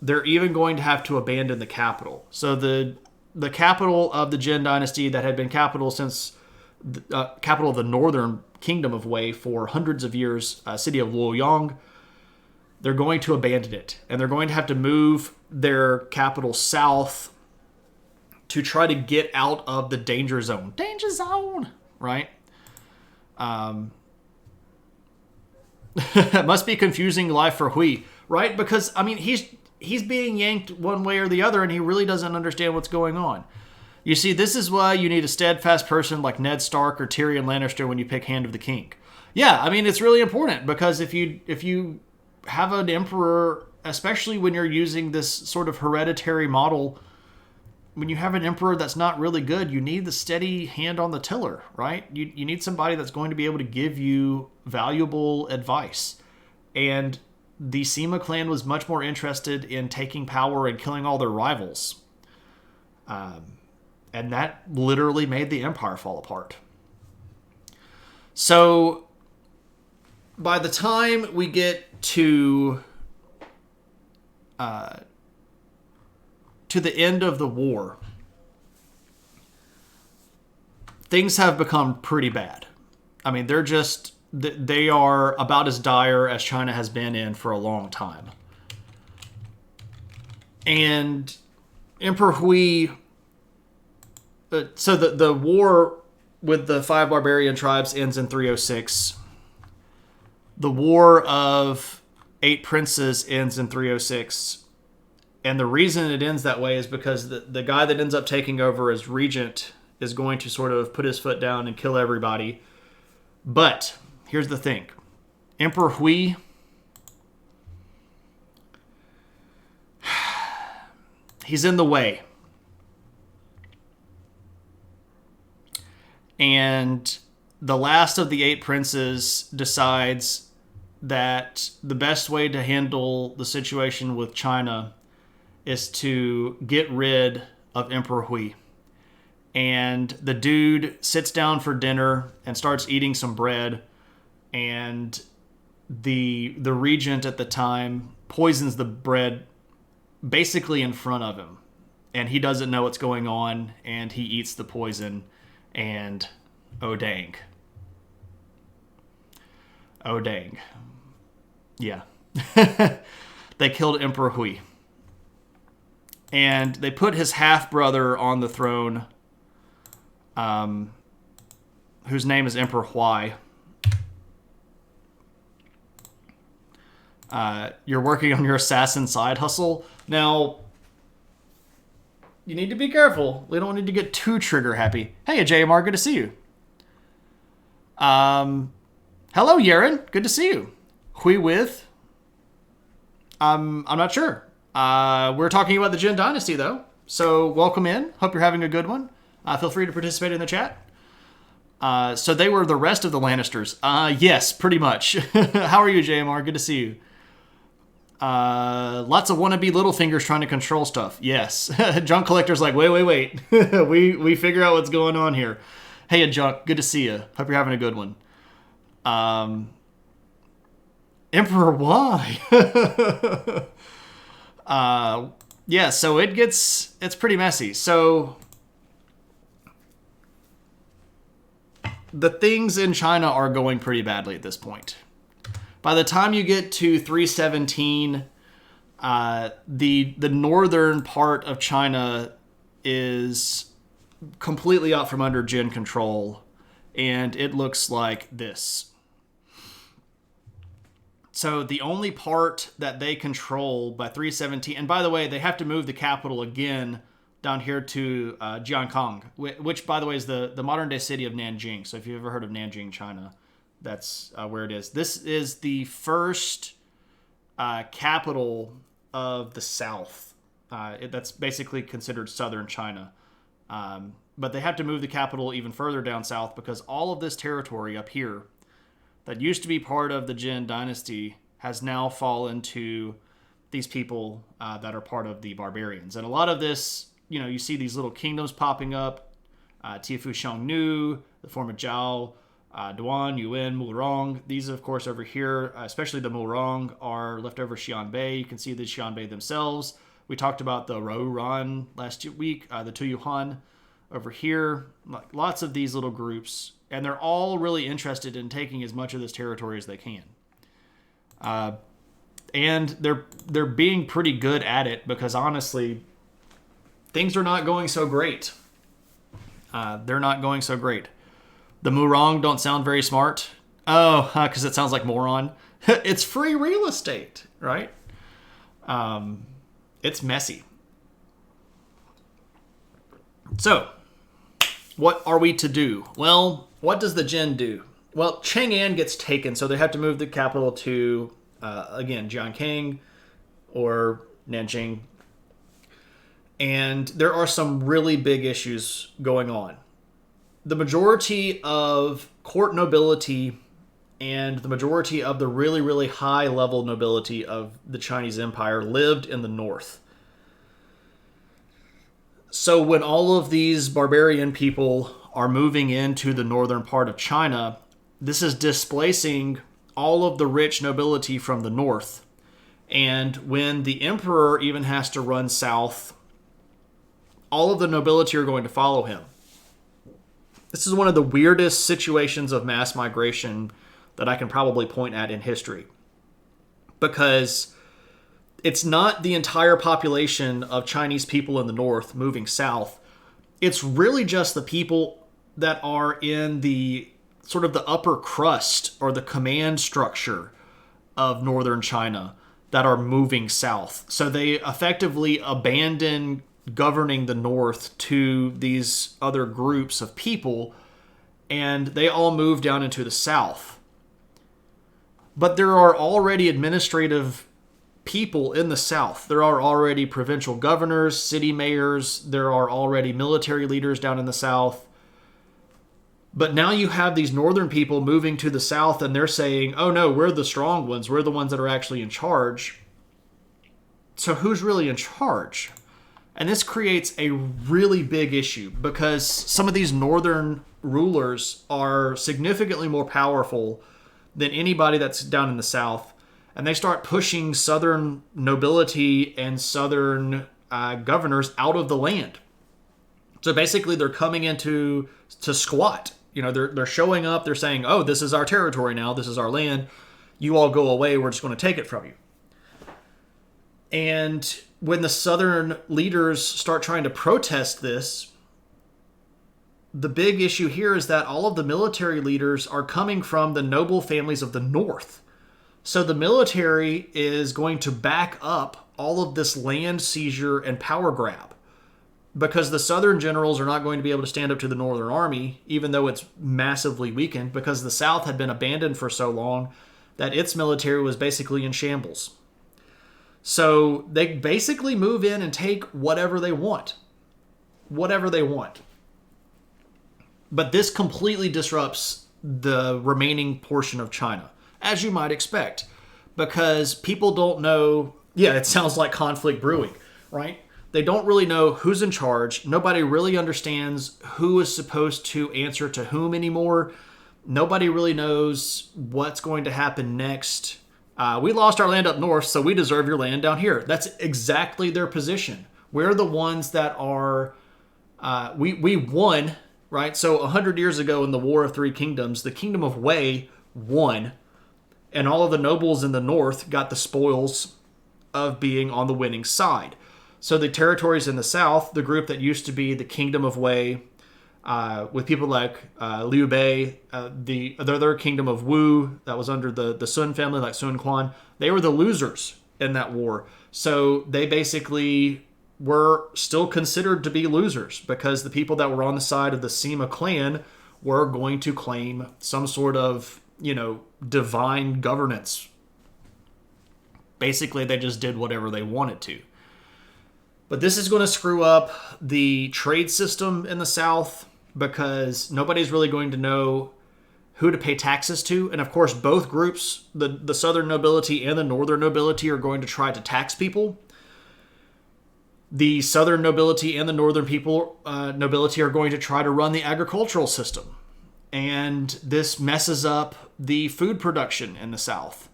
they're even going to have to abandon the capital. So the capital of the Jin Dynasty that had been capital since capital of the northern kingdom of Wei for hundreds of years, city of Luoyang, they're going to abandon it. And they're going to have to move their capital south to try to get out of the danger zone. Danger zone! Right? It must be confusing life for Hui, right? Because, I mean, he's being yanked one way or the other, and he really doesn't understand what's going on. You see, this is why you need a steadfast person like Ned Stark or Tyrion Lannister when you pick Hand of the King. Yeah, I mean, it's really important, because if you have an emperor, especially when you're using this sort of hereditary model, when you have an emperor that's not really good, you need the steady hand on the tiller, right? You need somebody that's going to be able to give you valuable advice. And the Sima clan was much more interested in taking power and killing all their rivals. And that literally made the empire fall apart. So by the time we get to the end of the war, things have become pretty bad. I mean, they are about as dire as China has been in for a long time. And Emperor Hui... so the war with the 5 barbarian tribes ends in 306. The War of 8 Princes ends in 306. And the reason it ends that way is because the guy that ends up taking over as regent is going to sort of put his foot down and kill everybody. But here's the thing. Emperor Hui... he's in the way. And the last of the 8 princes decides that the best way to handle the situation with China is to get rid of Emperor Hui. And the dude sits down for dinner and starts eating some bread. And the regent at the time poisons the bread basically in front of him. And he doesn't know what's going on. And he eats the poison. And oh dang. Oh dang. Yeah. They killed Emperor Hui. And they put his half-brother on the throne, whose name is Emperor Huai. You're working on your assassin side hustle. Now, you need to be careful. We don't need to get too trigger happy. Hey, JMR, good to see you. Hello, Yaren. Good to see you. Hui with? I'm not sure. We're talking about the Jin Dynasty, though. So welcome in. Hope you're having a good one. Feel free to participate in the chat. So they were the rest of the Lannisters. Yes, pretty much. How are you, JMR? Good to see you. Lots of wannabe Littlefingers trying to control stuff. Yes. Junk Collector's like, wait. we figure out what's going on here. Hey, Junk. Good to see you. Hope you're having a good one. Emperor Y. Yeah, so it's pretty messy. So the things in China are going pretty badly at this point. By the time you get to 317, the northern part of China is completely out from under Jin control, and it looks like this. So the only part that they control by 317, and by the way, they have to move the capital again down here to Jiankang, which, by the way, is the modern-day city of Nanjing. So if you've ever heard of Nanjing, China, that's where it is. This is the first capital of the south. That's basically considered southern China. But they have to move the capital even further down south because all of this territory up here that used to be part of the Jin Dynasty has now fallen to these people that are part of the barbarians. And a lot of this, you see these little kingdoms popping up. Tiafu Xiongnu, the former Zhao, Duan, Yuan, Murong. These, of course, over here, especially the Murong, are leftover Xianbei. You can see the Xianbei themselves. We talked about the Rouran last week, the Tuyuhan over here. Lots of these little groups. And they're all really interested in taking as much of this territory as they can. And they're being pretty good at it because, honestly, things are not going so great. They're not going so great. The Murong don't sound very smart. Oh, because it sounds like moron. It's free real estate, right? It's messy. So, what are we to do? Well, what does the Jin do? Well, Chang'an gets taken, so they have to move the capital to, again, Jiankang or Nanjing. And there are some really big issues going on. The majority of court nobility and the majority of the really, really high level nobility of the Chinese Empire lived in the north. So when all of these barbarian people are moving into the northern part of China, this is displacing all of the rich nobility from the north. And when the emperor even has to run south, all of the nobility are going to follow him. This is one of the weirdest situations of mass migration that I can probably point at in history. Because it's not the entire population of Chinese people in the north moving south. It's really just the people that are in the sort of the upper crust or the command structure of northern China that are moving south. So they effectively abandon governing the north to these other groups of people, and they all move down into the south. But there are already administrative people in the south. There are already provincial governors, city mayors, there are already military leaders down in the south. But now you have these northern people moving to the south, and they're saying, oh no, we're the strong ones. We're the ones that are actually in charge. So who's really in charge? And this creates a really big issue because some of these northern rulers are significantly more powerful than anybody that's down in the south. And they start pushing southern nobility and southern governors out of the land. So basically they're coming into to squat. You know, they're showing up. They're saying, oh, this is our territory now. This is our land. You all go away. We're just going to take it from you. And when the southern leaders start trying to protest this, the big issue here is that all of the military leaders are coming from the noble families of the north. So the military is going to back up all of this land seizure and power grab because the southern generals are not going to be able to stand up to the northern army, even though it's massively weakened, because the south had been abandoned for so long that its military was basically in shambles. So they basically move in and take whatever they want. Whatever they want. But this completely disrupts the remaining portion of China, as you might expect, because people don't know. Yeah, it sounds like conflict brewing, right? They don't really know who's in charge. Nobody really understands who is supposed to answer to whom anymore. Nobody really knows what's going to happen next. We lost our land up north, so we deserve your land down here. That's exactly their position. We're the ones that are, we won, right? So 100 years ago in the War of Three Kingdoms, the Kingdom of Wei won, and all of the nobles in the north got the spoils of being on the winning side. So the territories in the south, the group that used to be the Kingdom of Wei, with people like Liu Bei, the other kingdom of Wu that was under the Sun family, like Sun Quan, they were the losers in that war. So they basically were still considered to be losers because the people that were on the side of the Sima clan were going to claim some sort of, divine governance. Basically, they just did whatever they wanted to. But this is going to screw up the trade system in the South because nobody's really going to know who to pay taxes to. And of course, both groups, the Southern nobility and the Northern nobility, are going to try to tax people. The Southern nobility and the Northern nobility are going to try to run the agricultural system. And this messes up the food production in the South.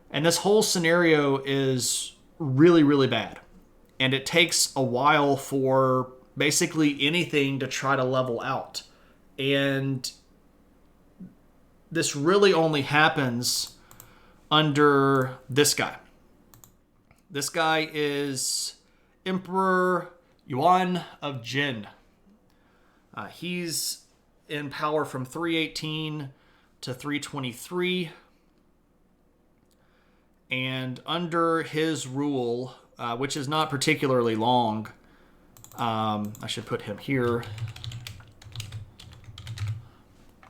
And this whole scenario is really, really bad. And it takes a while for basically anything to try to level out. And this really only happens under this guy. This guy is Emperor Yuan of Jin. He's in power from 318 to 323. And under his rule, which is not particularly long, I should put him here.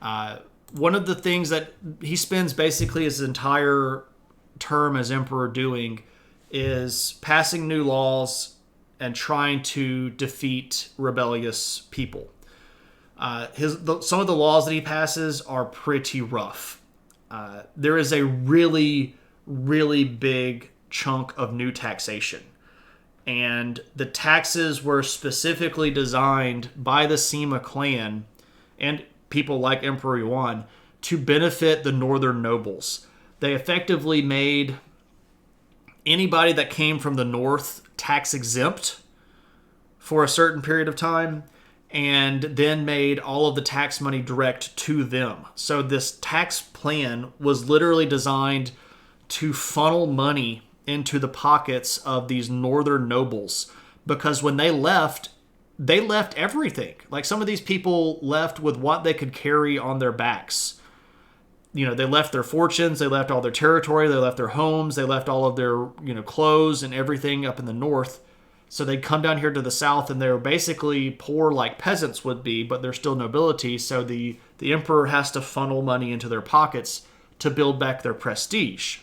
One of the things that he spends basically his entire term as emperor doing is passing new laws and trying to defeat rebellious people. Some of the laws that he passes are pretty rough. There is a really, really big chunk of new taxation. And the taxes were specifically designed by the Sima clan and people like Emperor Yuan to benefit the northern nobles. They effectively made anybody that came from the north tax exempt for a certain period of time, and then made all of the tax money direct to them. So this tax plan was literally designed to funnel money into the pockets of these northern nobles, because when they left everything. Like, some of these people left with what they could carry on their backs. You know, they left their fortunes, they left all their territory, they left their homes, they left all of their, clothes and everything up in the north. So they'd come down here to the south, and they're basically poor like peasants would be, but they're still nobility. So the emperor has to funnel money into their pockets to build back their prestige.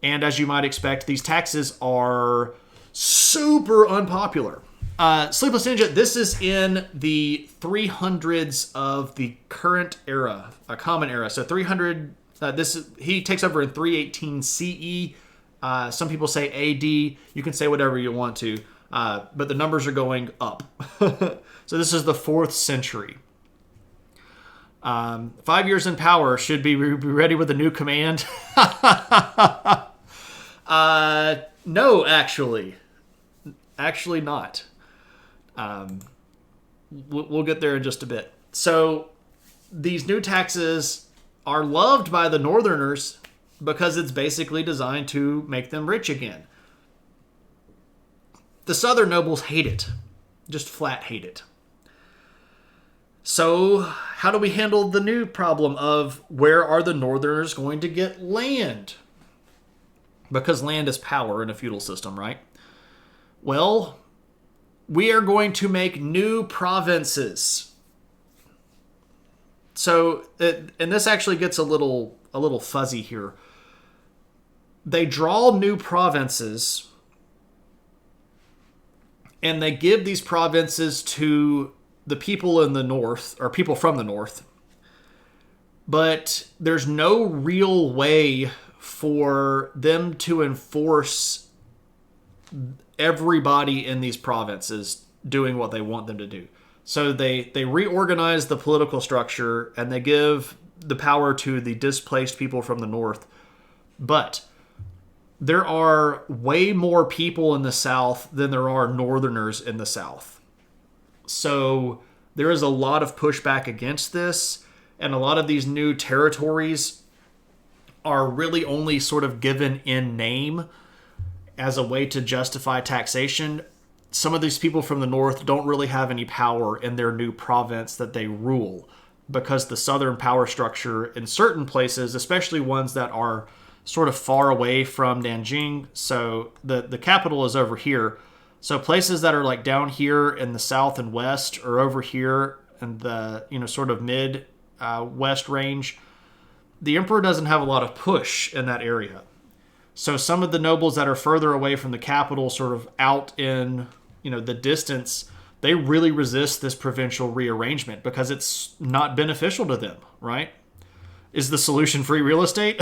And as you might expect, these taxes are super unpopular. Sleepless Ninja, this is in the 300s of the current era, a common era. So 300, he takes over in 318 CE. Some people say AD. You can say whatever you want to, but the numbers are going up. So this is the 4th century. 5 years in power. Should be ready with a new command. No, actually not. We'll get there in just a bit. So these new taxes are loved by the northerners because it's basically designed to make them rich again. The southern nobles hate it. Just flat hate it. So how do we handle the new problem of where are the northerners going to get land? Because land is power in a feudal system, right? Well, we are going to make new provinces. So, and this actually gets a little fuzzy here. They draw new provinces, and they give these provinces to the people in the north, or people from the north. But there's no real way for them to enforce everybody in these provinces doing what they want them to do. So they reorganize the political structure, and they give the power to the displaced people from the north. But there are way more people in the south than there are northerners in the south. So there is a lot of pushback against this, and a lot of these new territories are really only sort of given in name as a way to justify taxation. Some of these people from the north don't really have any power in their new province that they rule, because the southern power structure in certain places, especially ones that are sort of far away from Nanjing, so the capital is over here. So places that are like down here in the south and west, or over here in the sort of mid west range, the emperor doesn't have a lot of push in that area. So some of the nobles that are further away from the capital, sort of out in the distance, they really resist this provincial rearrangement because it's not beneficial to them, right? Is the solution free real estate?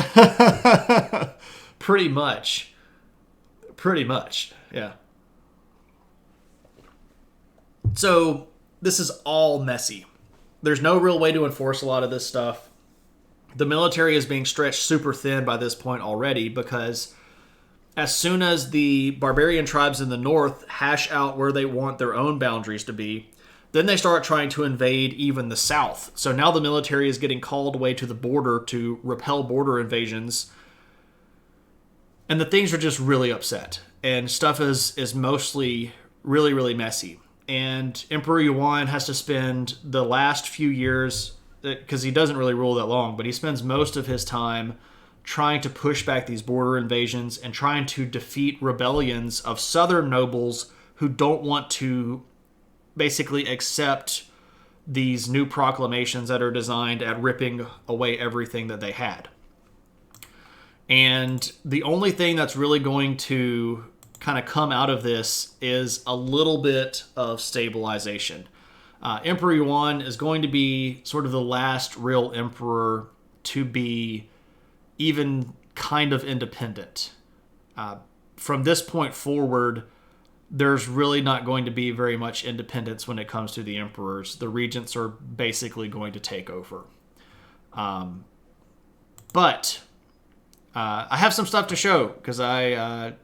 Pretty much, yeah. So this is all messy. There's no real way to enforce a lot of this stuff. The military is being stretched super thin by this point already, because as soon as the barbarian tribes in the north hash out where they want their own boundaries to be, then they start trying to invade even the south. So now the military is getting called away to the border to repel border invasions. And the things are just really upset. And stuff is mostly really, really messy. And Emperor Yuan has to spend the last few years, because he doesn't really rule that long, but he spends most of his time trying to push back these border invasions and trying to defeat rebellions of southern nobles who don't want to basically accept these new proclamations that are designed at ripping away everything that they had. And the only thing that's really going to kind of come out of this is a little bit of stabilization. Emperor Yuan is going to be sort of the last real emperor to be even kind of independent. From this point forward, there's really not going to be very much independence when it comes to the emperors. The regents are basically going to take over. But I have some stuff to show because I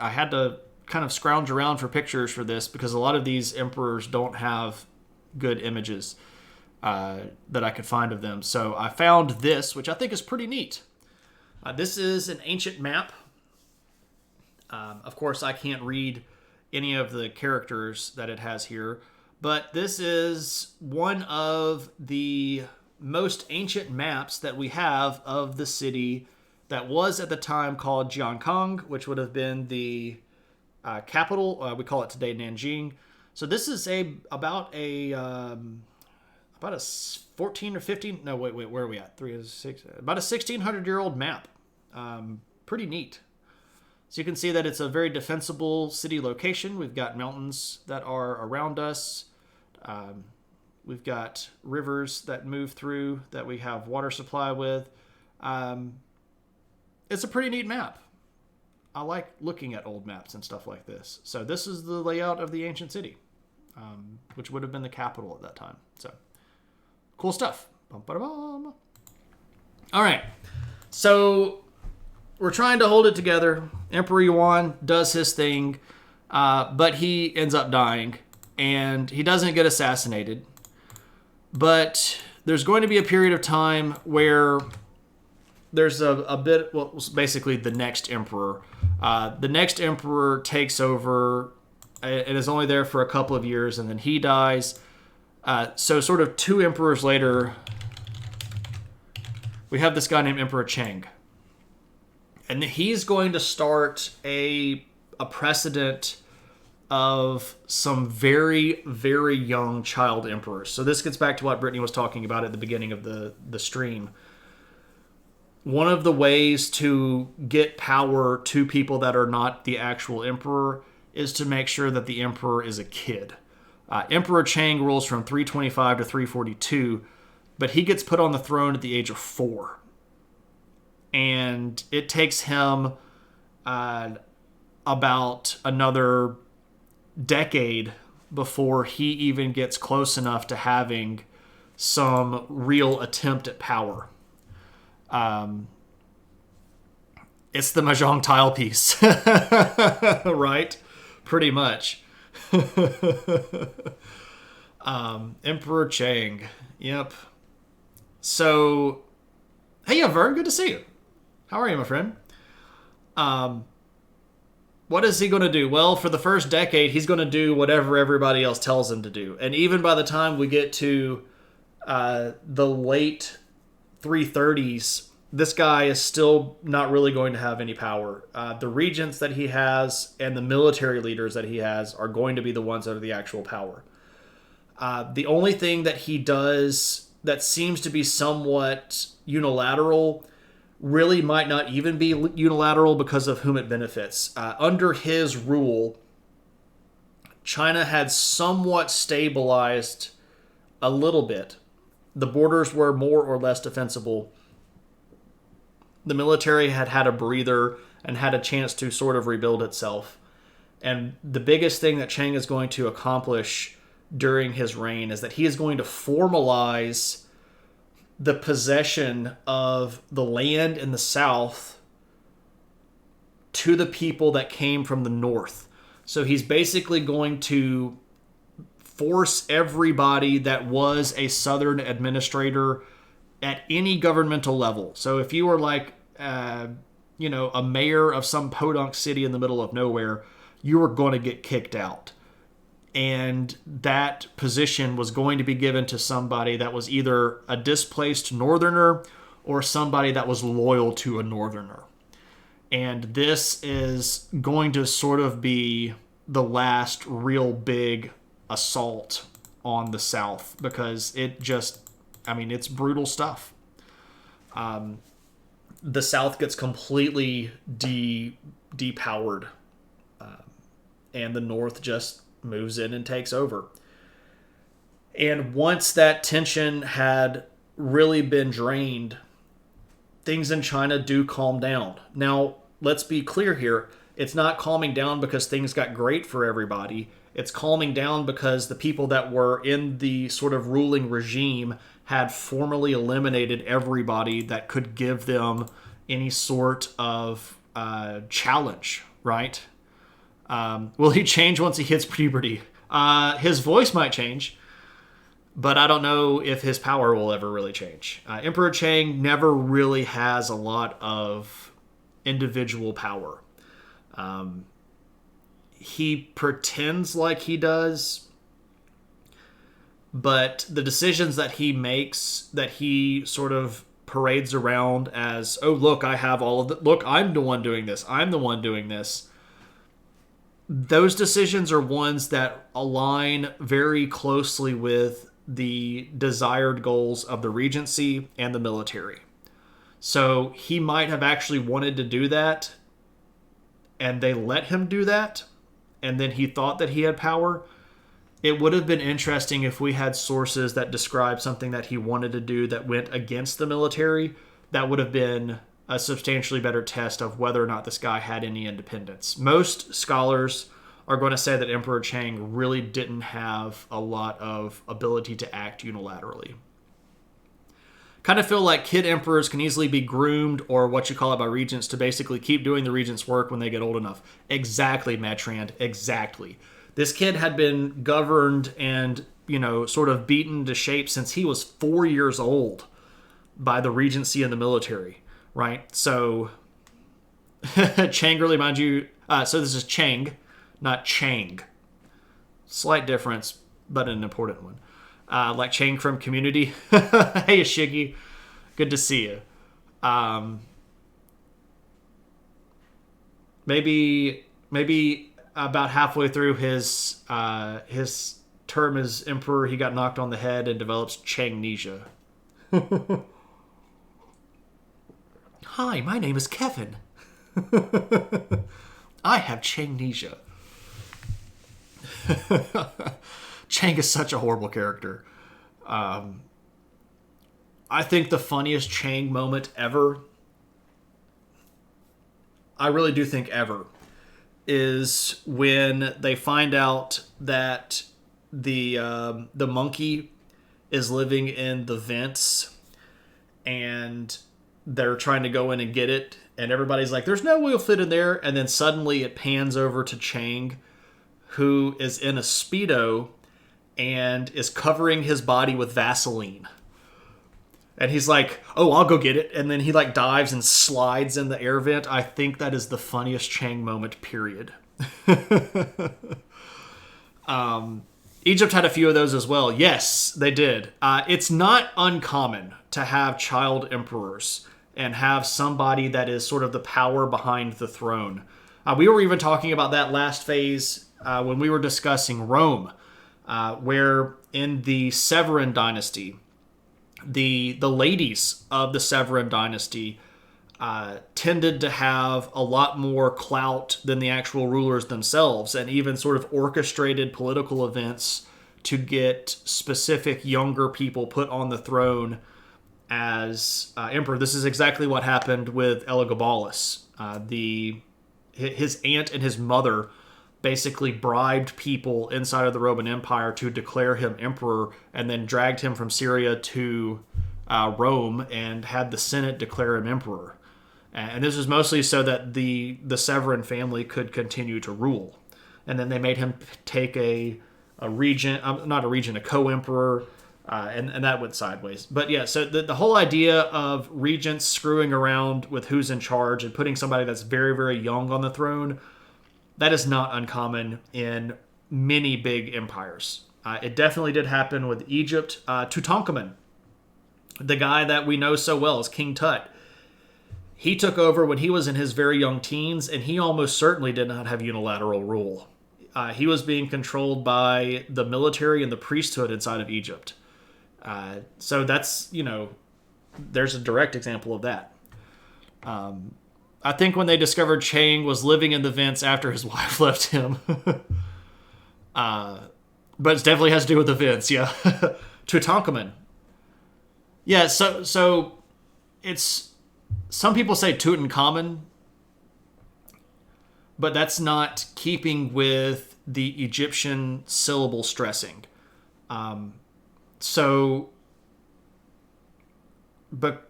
had to kind of scrounge around for pictures for this because a lot of these emperors don't have good images that I could find of them. So I found this, which I think is pretty neat. This is an ancient map. Of course, I can't read any of the characters that it has here, but this is one of the most ancient maps that we have of the city that was at the time called Jiankang, which would have been the capital. We call it today Nanjing. So this is about a 14 or 15. No, wait, where are we at? 3 is 6. About a 1600-year-old map. Pretty neat. So you can see that it's a very defensible city location. We've got mountains that are around us. We've got rivers that move through that we have water supply with. It's a pretty neat map. I like looking at old maps and stuff like this. So this is the layout of the ancient city, which would have been the capital at that time. So cool stuff. Bum-ba-da-bum. All right. So we're trying to hold it together. Emperor Yuan does his thing, but he ends up dying, and he doesn't get assassinated. But there's going to be a period of time where there's a bit, well, basically the next emperor. The next emperor takes over and is only there for a couple of years, and then he dies. So sort of 2 emperors later, we have this guy named Emperor Cheng. And he's going to start a precedent of some very, very young child emperors. So this gets back to what Brittany was talking about at the beginning of the stream. One of the ways to get power to people that are not the actual emperor is to make sure that the emperor is a kid. Emperor Chang rules from 325 to 342, but he gets put on the throne at the age of 4. And it takes him about another decade before he even gets close enough to having some real attempt at power. It's the Mahjong tile piece, right? Pretty much. Emperor Chang. Yep. So, hey, Vern, good to see you. How are you, my friend? What is he going to do? Well, for the first decade, he's going to do whatever everybody else tells him to do. And even by the time we get to the late 330s, this guy is still not really going to have any power. The regents that he has and the military leaders that he has are going to be the ones that are the actual power. The only thing that he does that seems to be somewhat unilateral really might not even be unilateral because of whom it benefits. Under his rule, China had somewhat stabilized a little bit. The borders were more or less defensible. The military had had a breather and had a chance to sort of rebuild itself. And the biggest thing that Chang is going to accomplish during his reign is that he is going to formalize the possession of the land in the south to the people that came from the north. So he's basically going to force everybody that was a southern administrator at any governmental level. So if you were like, a mayor of some podunk city in the middle of nowhere, you were going to get kicked out. And that position was going to be given to somebody that was either a displaced northerner or somebody that was loyal to a northerner. And this is going to sort of be the last real big assault on the South because it's brutal stuff. The South gets completely depowered and the North just moves in and takes over. And once that tension had really been drained, things in China do calm down. Now, let's be clear here. It's not calming down because things got great for everybody. It's calming down because the people that were in the sort of ruling regime had formally eliminated everybody that could give them any sort of challenge, right? Will he change once he hits puberty? His voice might change, but I don't know if his power will ever really change. Emperor Chang never really has a lot of individual power. He pretends like he does, but the decisions that he makes, that he sort of parades around as, oh, look, I have all of the, look, I'm the one doing this, I'm the one doing this. Those decisions are ones that align very closely with the desired goals of the Regency and the military. So he might have actually wanted to do that, and they let him do that, and then he thought that he had power. It would have been interesting if we had sources that describe something that he wanted to do that went against the military. That would have been a substantially better test of whether or not this guy had any independence. Most scholars are going to say that Emperor Chang really didn't have a lot of ability to act unilaterally. Kind of feel like kid emperors can easily be groomed, or what you call it, by regents to basically keep doing the regent's work when they get old enough. Exactly, Matrand, exactly. This kid had been governed and, sort of beaten to shape since he was 4 years old by the Regency and the military, right? So, Chang really, mind you, so this is Chang, not Chang. Slight difference, but an important one. Like Chang from Community. Hey, Shiggy. Good to see you. Maybe about halfway through his term as emperor, he got knocked on the head and develops Changnesia. Hi, my name is Kevin. I have Changnesia. Chang is such a horrible character. I think the funniest Chang moment ever, I really do think ever, is when they find out that the monkey is living in the vents, and they're trying to go in and get it, and everybody's like, there's no way it'll fit in there, and then suddenly it pans over to Chang, who is in a Speedo and is covering his body with Vaseline. And he's like, oh, I'll go get it. And then he dives and slides in the air vent. I think that is the funniest Chang moment, period. Egypt had a few of those as well. Yes, they did. It's not uncommon to have child emperors and have somebody that is sort of the power behind the throne. We were even talking about that last phase when we were discussing Rome, where in the Severan dynasty, the ladies of the Severan dynasty tended to have a lot more clout than the actual rulers themselves, and even sort of orchestrated political events to get specific younger people put on the throne as emperor. This is exactly what happened with Elagabalus. His aunt and his mother basically bribed people inside of the Roman Empire to declare him emperor, and then dragged him from Syria to Rome and had the Senate declare him emperor. And this was mostly so that the Severan family could continue to rule. And then they made him take a co-emperor, and that went sideways. But yeah, so the whole idea of regents screwing around with who's in charge and putting somebody that's very, very young on the throne, that is not uncommon in many big empires. It definitely did happen with Egypt. Tutankhamun, the guy that we know so well as King Tut, he took over when he was in his very young teens, and he almost certainly did not have unilateral rule. He was being controlled by the military and the priesthood inside of Egypt. So that's, there's a direct example of that. I think when they discovered Chang was living in the vents after his wife left him. But it definitely has to do with the vents, yeah. Tutankhamun. Yeah, so it's... Some people say Tutankhamun, but that's not keeping with the Egyptian syllable stressing. But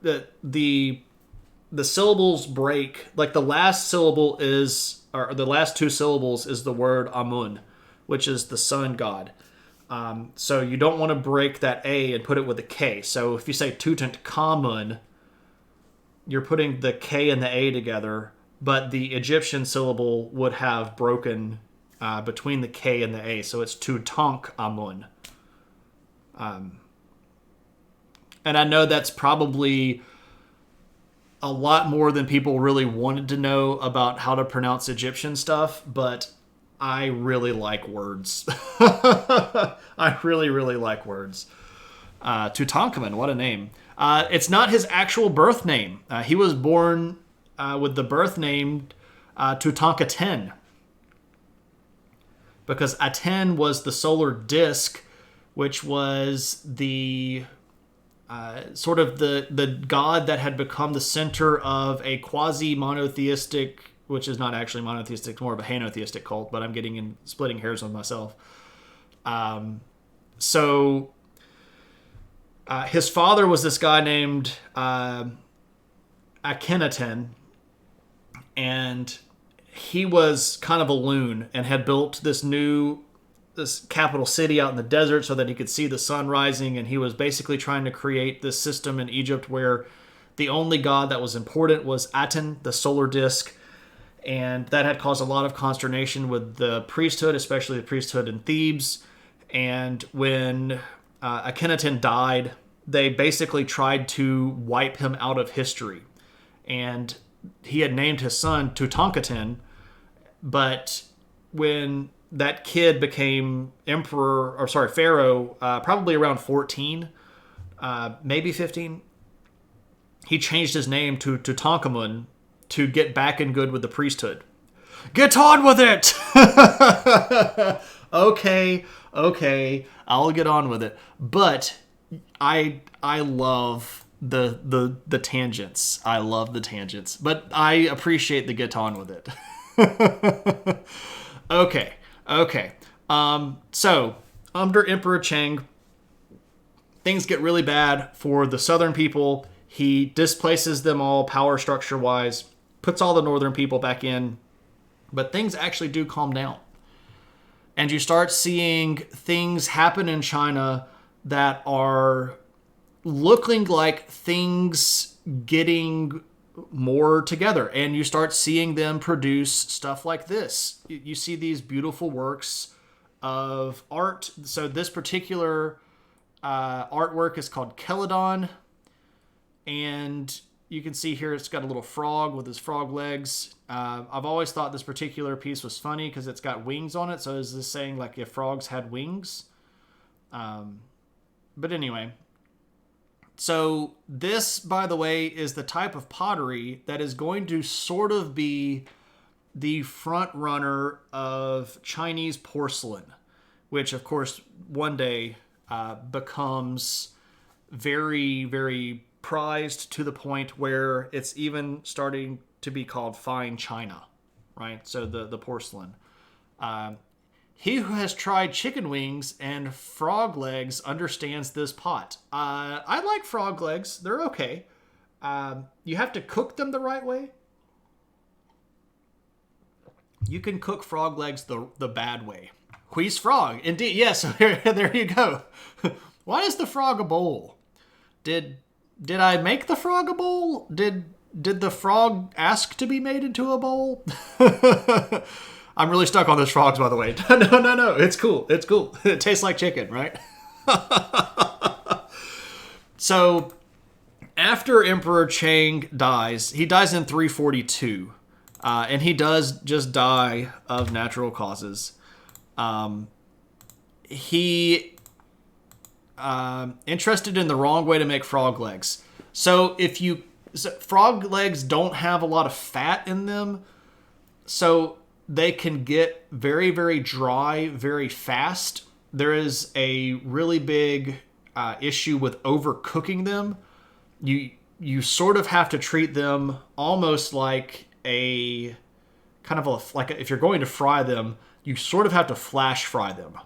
the syllables break. Like the last syllable is, or the last two syllables is the word Amun, which is the sun god. So you don't want to break that A and put it with a K. So if you say Tutankhamun, you're putting the K and the A together, but the Egyptian syllable would have broken between the K and the A. So it's Tutankhamun. And I know that's probably a lot more than people really wanted to know about how to pronounce Egyptian stuff, but I really like words. I really, really like words. Tutankhamun, what a name. It's not his actual birth name. He was born with the birth name Tutankhaten, because Aten was the solar disk, which was the sort of the god that had become the center of a quasi-monotheistic, which is not actually monotheistic, more of a henotheistic cult, but I'm getting in splitting hairs with myself. His father was this guy named Akhenaten, and he was kind of a loon and had built this capital city out in the desert so that he could see the sun rising, and he was basically trying to create this system in Egypt where the only god that was important was Aten, the solar disk, and that had caused a lot of consternation with the priesthood, especially the priesthood in Thebes. And when Akhenaten died, they basically tried to wipe him out of history. And he had named his son Tutankhaten, but when that kid became pharaoh, probably around 14, maybe 15, he changed his name to Tutankhamun to get back in good with the priesthood. Get on with it! Okay, I'll get on with it. But I love the tangents. I love the tangents. But I appreciate the get on with it. Okay. So, under Emperor Chang, things get really bad for the southern people. He displaces them all power structure-wise, puts all the northern people back in, but things actually do calm down. And you start seeing things happen in China that are looking like things getting more together. And you start seeing them produce stuff like this. You see these beautiful works of art. So this particular artwork is called Celadon. And you can see here it's got a little frog with his frog legs. I've always thought this particular piece was funny because it's got wings on it. So is this saying like if frogs had wings? But anyway. So this, by the way, is the type of pottery that is going to sort of be the front runner of Chinese porcelain, which of course one day becomes very, very prized to the point where it's even starting to be called fine china, right? So the porcelain. He who has tried chicken wings and frog legs understands this pot. I like frog legs. They're okay. You have to cook them the right way. You can cook frog legs the bad way. Queez frog. Indeed. Yes, there you go. Why is the frog a bowl? Did I make the frog a bowl? Did the frog ask to be made into a bowl? I'm really stuck on those frogs, by the way. No. It's cool. It tastes like chicken, right? So, after Emperor Chang dies, he dies in 342. And he does just die of natural causes. He interested in the wrong way to make frog legs. So, if you frog legs don't have a lot of fat in them, so they can get very, very dry very fast. There is a really big issue with overcooking them. You sort of have to treat them almost like a kind of if you're going to fry them, you sort of have to flash fry them.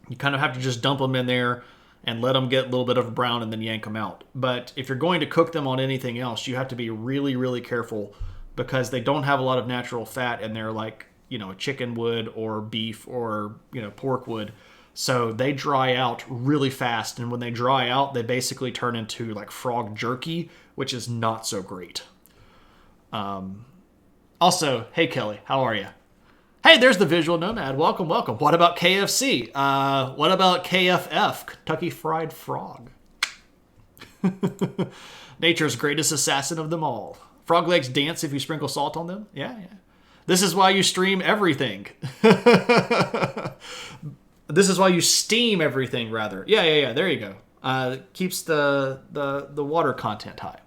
You kind of have to just dump them in there and let them get a little bit of a brown and then yank them out. But if you're going to cook them on anything else, you have to be really, really careful because they don't have a lot of natural fat in there like, a chicken would or beef or, pork would. So they dry out really fast. And when they dry out, they basically turn into like frog jerky, which is not so great. Also, hey, Kelly, how are you? Hey, there's the Visual Nomad. Welcome, welcome. What about KFC? What about KFF? Kentucky Fried Frog. Nature's greatest assassin of them all. Frog legs dance if you sprinkle salt on them. Yeah. This is why you stream everything. This is why you steam everything, rather. Yeah. There you go. Keeps the water content high.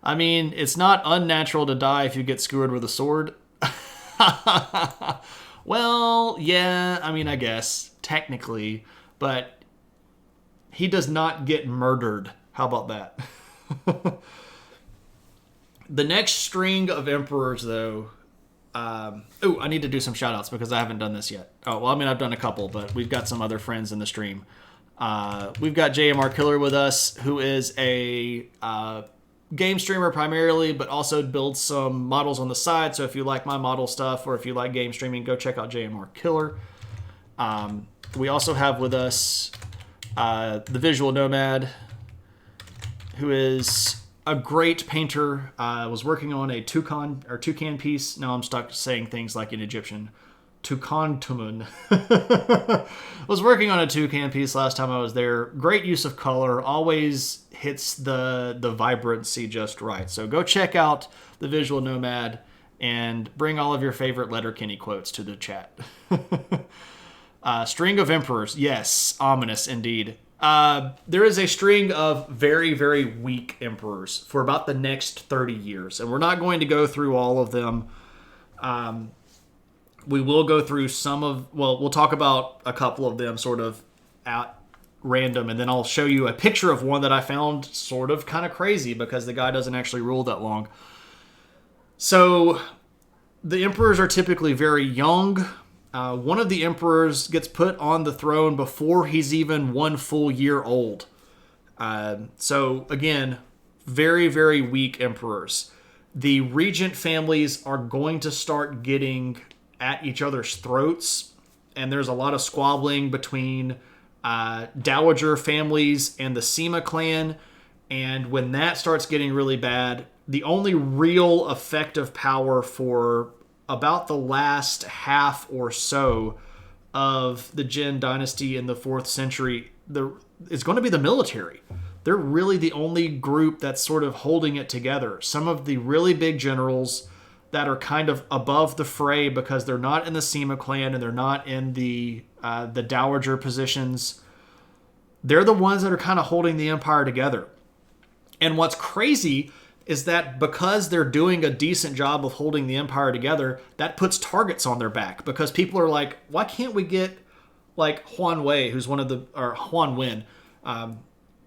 I mean, it's not unnatural to die if you get skewered with a sword. Well, yeah, I mean, I guess, technically, but he does not get murdered. How about that? The next string of emperors, though... I need to do some shout-outs because I haven't done this yet. Oh, well, I mean, I've done a couple, but we've got some other friends in the stream. We've got JMR Killer with us, who is a... game streamer primarily, but also builds some models on the side. So if you like my model stuff or if you like game streaming, go check out JMR Killer. We also have with us the Visual Nomad, who is a great painter. Was working on a toucan piece. Now I'm stuck saying things like in Egyptian. Toucan Tumun. Was working on a toucan piece last time I was there. Great use of color. Always hits the vibrancy just right. So go check out the Visual Nomad and bring all of your favorite Letterkenny quotes to the chat. String of emperors. Yes, ominous indeed. There is a string of very, very weak emperors for about the next 30 years. And we're not going to go through all of them. We will go through we'll talk about a couple of them sort of at random, and then I'll show you a picture of one that I found sort of kind of crazy because the guy doesn't actually rule that long. So the emperors are typically very young. One of the emperors gets put on the throne before he's even 1 full year old. So again, very, very weak emperors. The regent families are going to start getting at each other's throats, and there's a lot of squabbling between dowager families and the Sima clan, and when that starts getting really bad, the only real effective power for about the last half or so of the Jin dynasty in the 4th century is going to be the military. They're really the only group that's sort of holding it together. Some of the really big generals that are kind of above the fray because they're not in the Sima clan and they're not in the dowager positions. They're the ones that are kind of holding the empire together. And what's crazy is that because they're doing a decent job of holding the empire together, that puts targets on their back because people are like, why can't we get like Huan Wei, who's one of the, or Huan Wen,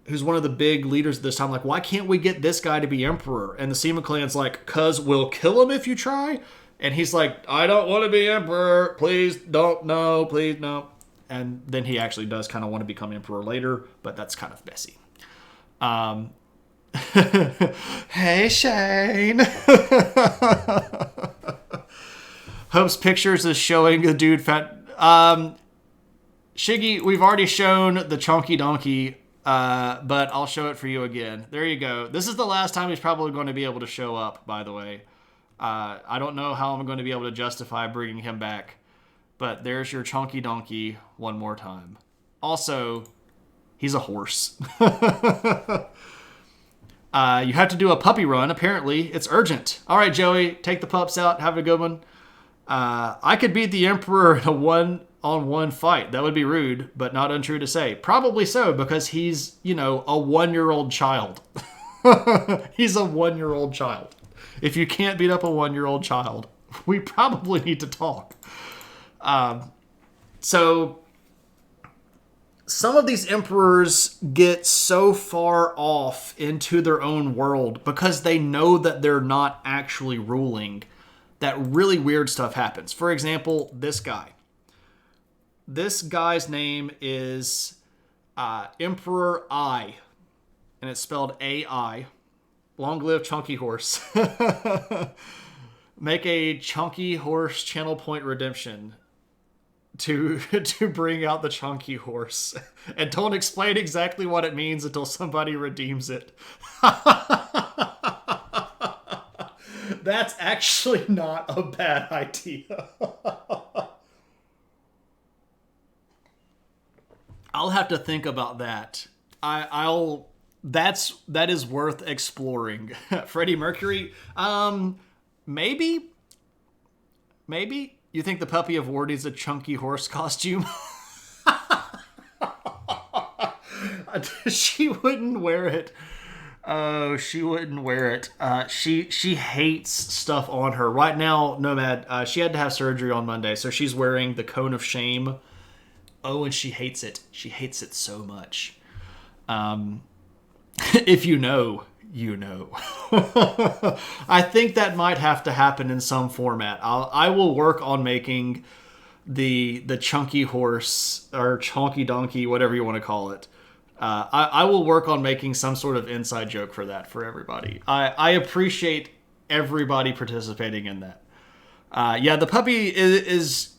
who's one of the big leaders at this time, like, why can't we get this guy to be emperor? And the Sima clan's like, 'cause we'll kill him if you try. And he's like, I don't want to be emperor. Please don't, no, please no. And then he actually does kind of want to become emperor later, but that's kind of messy. Hey, Shane. Hope's Pictures is showing the dude fat. Shiggy, we've already shown the chonky donkey, but I'll show it for you again. There you go. This is the last time he's probably going to be able to show up, by the way. I don't know how I'm going to be able to justify bringing him back, but there's your chonky donkey one more time. Also, he's a horse. You have to do a puppy run, apparently. It's urgent. All right, Joey, take the pups out. Have a good one. I could beat the Emperor in a one-on-one fight. That would be rude, but not untrue to say. Probably so, because he's, a 1-year-old child. He's a 1-year-old child. If you can't beat up a 1-year-old child, we probably need to talk. So some of these emperors get so far off into their own world because they know that they're not actually ruling that really weird stuff happens. For example, this guy. This guy's name is Emperor I, and it's spelled A-I. Long live Chunky Horse. Make a Chunky Horse channel point redemption to bring out the Chunky Horse. And don't explain exactly what it means until somebody redeems it. That's actually not a bad idea. I'll have to think about that. That is worth exploring. Freddie Mercury? Maybe. You think the Puppy of War needs a Chunky Horse costume? She wouldn't wear it. Oh, she wouldn't wear it. She hates stuff on her. Right now, Nomad, she had to have surgery on Monday, so she's wearing the cone of shame. Oh, and she hates it. She hates it so much. If you know, you know. I think that might have to happen in some format. I will work on making the Chunky Horse or Chonky Donkey, whatever you want to call it. I will work on making some sort of inside joke for that for everybody. I appreciate everybody participating in that. Yeah, the puppy is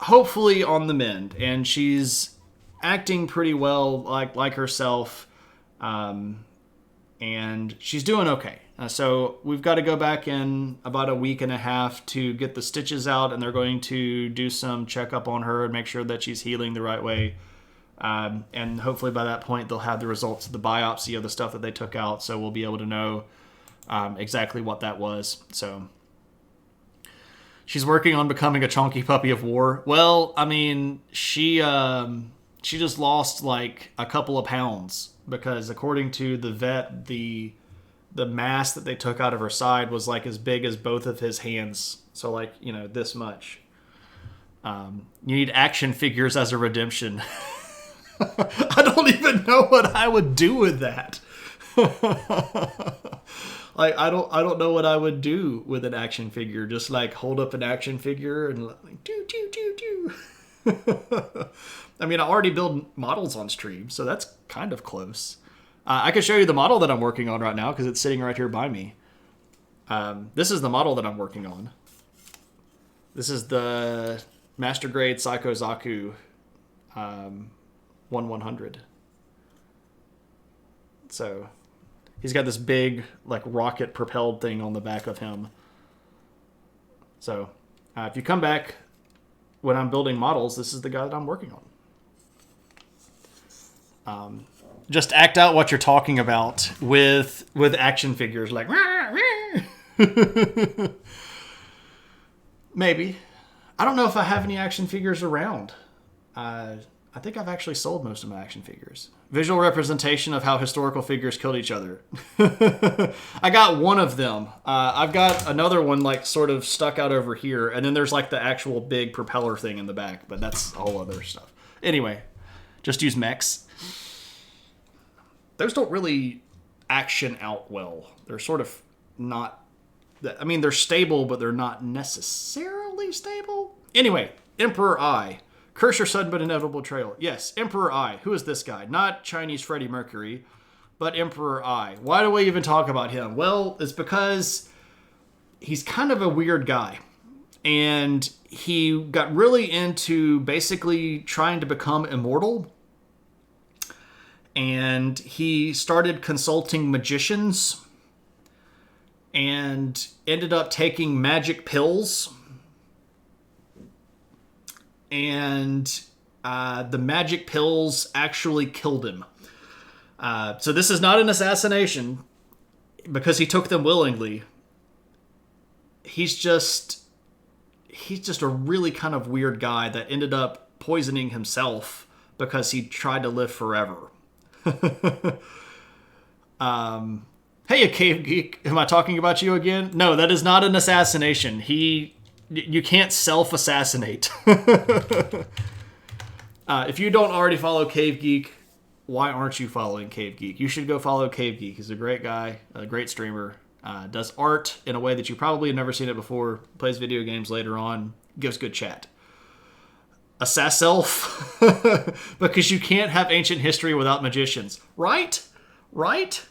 hopefully on the mend, and she's acting pretty well, like herself, and she's doing okay. So we've got to go back in about a week and a half to get the stitches out, and they're going to do some checkup on her and make sure that she's healing the right way. And hopefully by that point they'll have the results of the biopsy of the stuff that they took out, so we'll be able to know exactly what that was. So she's working on becoming a chunky puppy of war. Well, I mean, she just lost like a couple of pounds because according to the vet, the mass that they took out of her side was like as big as both of his hands. So like, this much. You need action figures as a redemption. I don't even know what I would do with that. Like I don't know what I would do with an action figure. Just like hold up an action figure and like do. I mean, I already build models on stream, so that's kind of close. I can show you the model that I'm working on right now because it's sitting right here by me. This is the model that I'm working on. This is the Master Grade Psycho Zaku 1/100. So he's got this big like rocket propelled thing on the back of him. So if you come back when I'm building models, this is the guy that I'm working on. Just act out what you're talking about with action figures like maybe. I don't know if I have any action figures around. I think I've actually sold most of my action figures. Visual representation of how historical figures killed each other. I got one of them. I've got another one like sort of stuck out over here, and then there's like the actual big propeller thing in the back, but that's all other stuff. Anyway, just use mechs. Those don't really action out well. They're sort of not... I mean, they're stable, but they're not necessarily stable. Anyway, Emperor I. Curse your sudden but inevitable betrayal. Yes, Emperor I. Who is this guy? Not Chinese Freddie Mercury, but Emperor I. Why do we even talk about him? Well, it's because he's kind of a weird guy. And he got really into basically trying to become immortal. And he started consulting magicians and ended up taking magic pills. And the magic pills actually killed him. So this is not an assassination because he took them willingly. He's just a really kind of weird guy that ended up poisoning himself because he tried to live forever. Hey, Hey, a cave geek, am I talking about you again? No, that is not an assassination. You can't self-assassinate. If you don't already follow Cave Geek, why aren't you following Cave Geek? You should go follow Cave Geek. He's a great guy, a great streamer, does art in a way that you probably have never seen it before, plays video games later on, gives good chat. Assass self, because you can't have ancient history without magicians. Right? Right?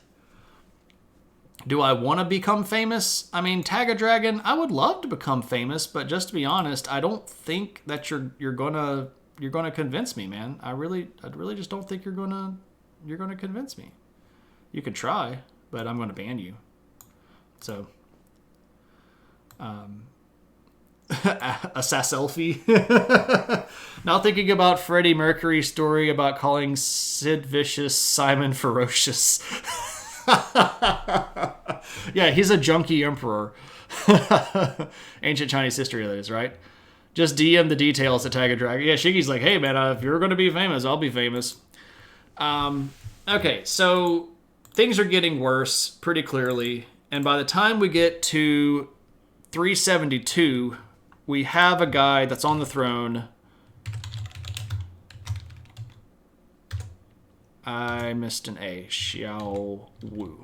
Do I want to become famous? I mean, Tag a Dragon, I would love to become famous, but just to be honest, I don't think that you're gonna convince me, man. I really just don't think you're gonna convince me. You can try, but I'm gonna ban you. So, a selfie. Now thinking about Freddie Mercury's story about calling Sid Vicious Simon Ferocious. Yeah, he's a junkie emperor. Ancient Chinese history, that is, right? Just DM the details to Tag a Dragon. Yeah, Shiggy's like, hey, man, if you're going to be famous, I'll be famous. Okay, so things are getting worse pretty clearly. And by the time we get to 372, we have a guy that's on the throne. I missed an A. Xiao Wu.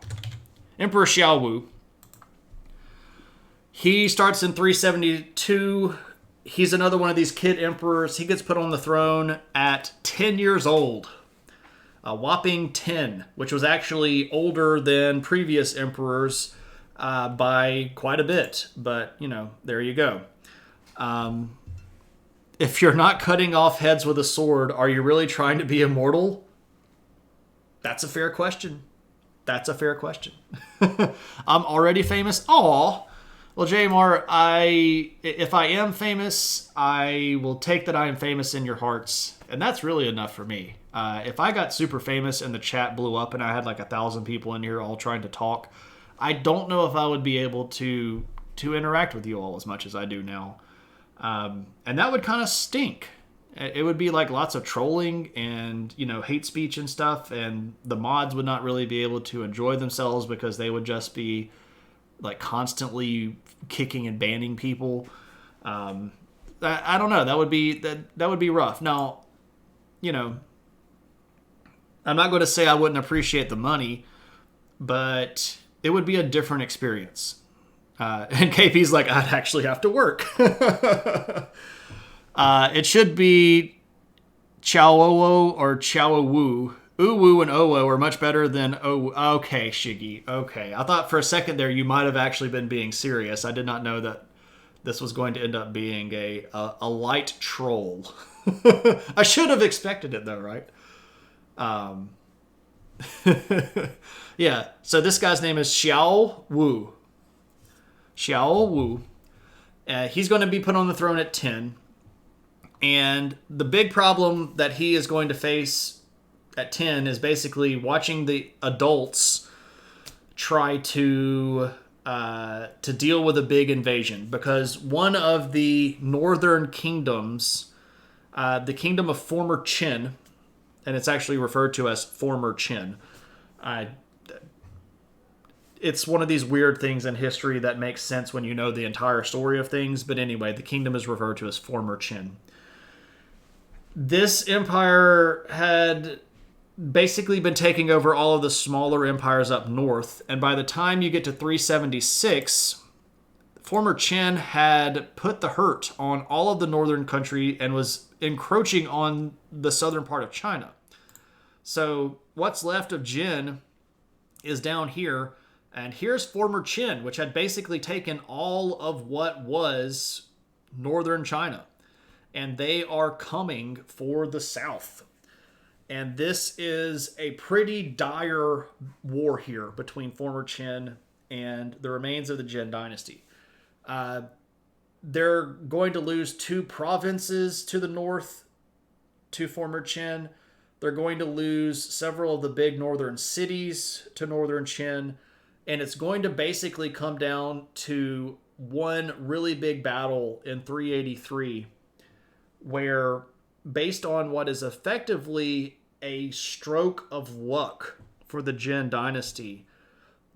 Emperor Xiao Wu. He starts in 372. He's another one of these kid emperors. He gets put on the throne at 10 years old. A whopping 10, which was actually older than previous emperors by quite a bit. But, you know, there you go. If you're not cutting off heads with a sword, are you really trying to be immortal? That's a fair question. That's a fair question. I'm already famous. Aw. Well, JMR, if I am famous, I will take that I am famous in your hearts. And that's really enough for me. If I got super famous and the chat blew up and I had like 1,000 people in here all trying to talk, I don't know if I would be able to interact with you all as much as I do now. And that would kind of stink. It would be like lots of trolling and, you know, hate speech and stuff. And the mods would not really be able to enjoy themselves because they would just be like constantly kicking and banning people. I don't know. That would be rough. Now, you know, I'm not going to say I wouldn't appreciate the money, but it would be a different experience. And KP's like, I'd actually have to work. It should be Chaowo or Chaowu. Uwu and Owo are much better than Owu. Okay, Shiggy. Okay. I thought for a second there you might have actually been being serious. I did not know that this was going to end up being a light troll. I should have expected it though, right? Yeah. So this guy's name is Xiao Wu. Xiao Wu. He's going to be put on the throne at 10. And the big problem that he is going to face at 10 is basically watching the adults try to deal with a big invasion. Because one of the northern kingdoms, the kingdom of former Qin, and it's actually referred to as former Qin. It's one of these weird things in history that makes sense when you know the entire story of things. But anyway, the kingdom is referred to as former Qin. This empire had basically been taking over all of the smaller empires up north. And by the time you get to 376, former Qin had put the hurt on all of the northern country and was encroaching on the southern part of China. So what's left of Jin is down here. And here's former Qin, which had basically taken all of what was northern China. And they are coming for the south. And this is a pretty dire war here between former Qin and the remains of the Jin Dynasty. They're going to lose 2 provinces to the north to former Qin. They're going to lose several of the big northern cities to northern Qin. And it's going to basically come down to one really big battle in 383, where, based on what is effectively a stroke of luck for the Jin Dynasty,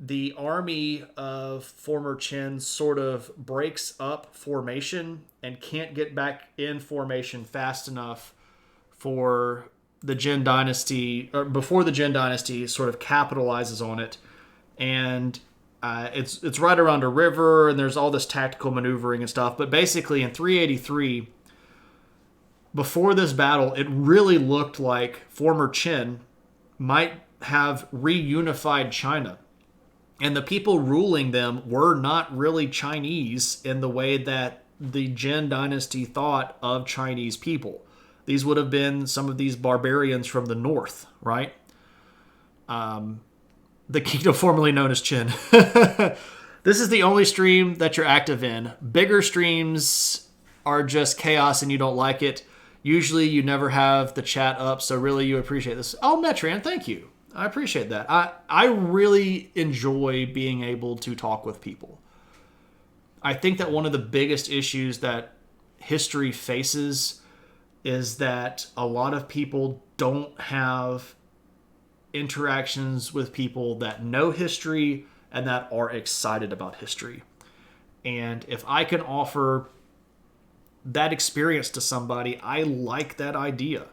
the army of former Qin sort of breaks up formation and can't get back in formation fast enough for the Jin Dynasty, or before the Jin Dynasty sort of capitalizes on it. And it's right around a river, and there's all this tactical maneuvering and stuff. But basically, in 383, before this battle, it really looked like former Qin might have reunified China. And the people ruling them were not really Chinese in the way that the Jin Dynasty thought of Chinese people. These would have been some of these barbarians from the north, right? The kingdom formerly known as Qin. This is the only stream that you're active in. Bigger streams are just chaos and you don't like it. Usually you never have the chat up, so really you appreciate this. Oh, Metran, thank you. I appreciate that. I really enjoy being able to talk with people. I think that one of the biggest issues that history faces is that a lot of people don't have interactions with people that know history and that are excited about history. And if I can offer that experience to somebody, I like that idea,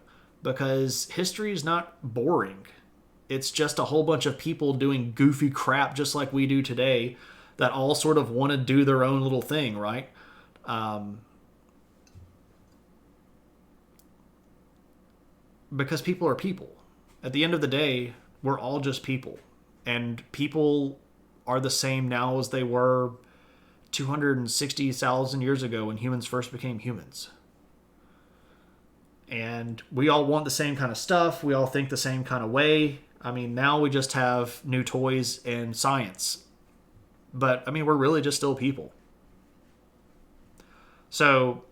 because history is not boring. It's just a whole bunch of people doing goofy crap just like we do today that all sort of want to do their own little thing, right? Because people are people. At the end of the day, we're all just people. And people are the same now as they were 260,000 years ago when humans first became humans. And we all want the same kind of stuff. We all think the same kind of way. I mean, now we just have new toys and science. But, I mean, we're really just still people. So,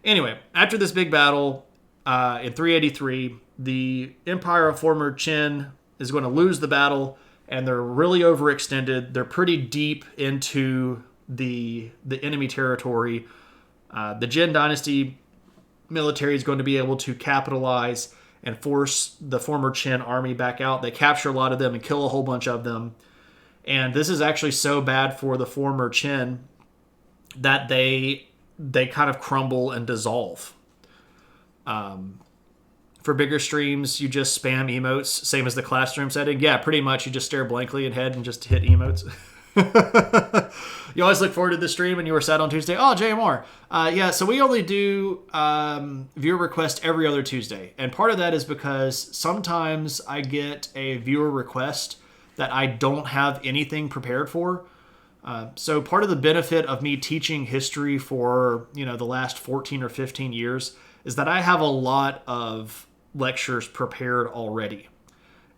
anyway, after this big battle in 383, the Empire of former Qin is going to lose the battle, and they're really overextended. They're pretty deep into the enemy territory. The Jin Dynasty military is going to be able to capitalize and force the former Qin army back out. They capture a lot of them and kill a whole bunch of them. And this is actually so bad for the former Qin that they kind of crumble and dissolve. For bigger streams, you just spam emotes, same as the classroom setting. Yeah, pretty much. You just stare blankly ahead and just hit emotes. You always look forward to the stream, and you were sad on Tuesday. Oh, JMR. Yeah, so we only do viewer request every other Tuesday. And part of that is because sometimes I get a viewer request that I don't have anything prepared for. So part of the benefit of me teaching history for, the last 14 or 15 years is that I have a lot of lectures prepared already.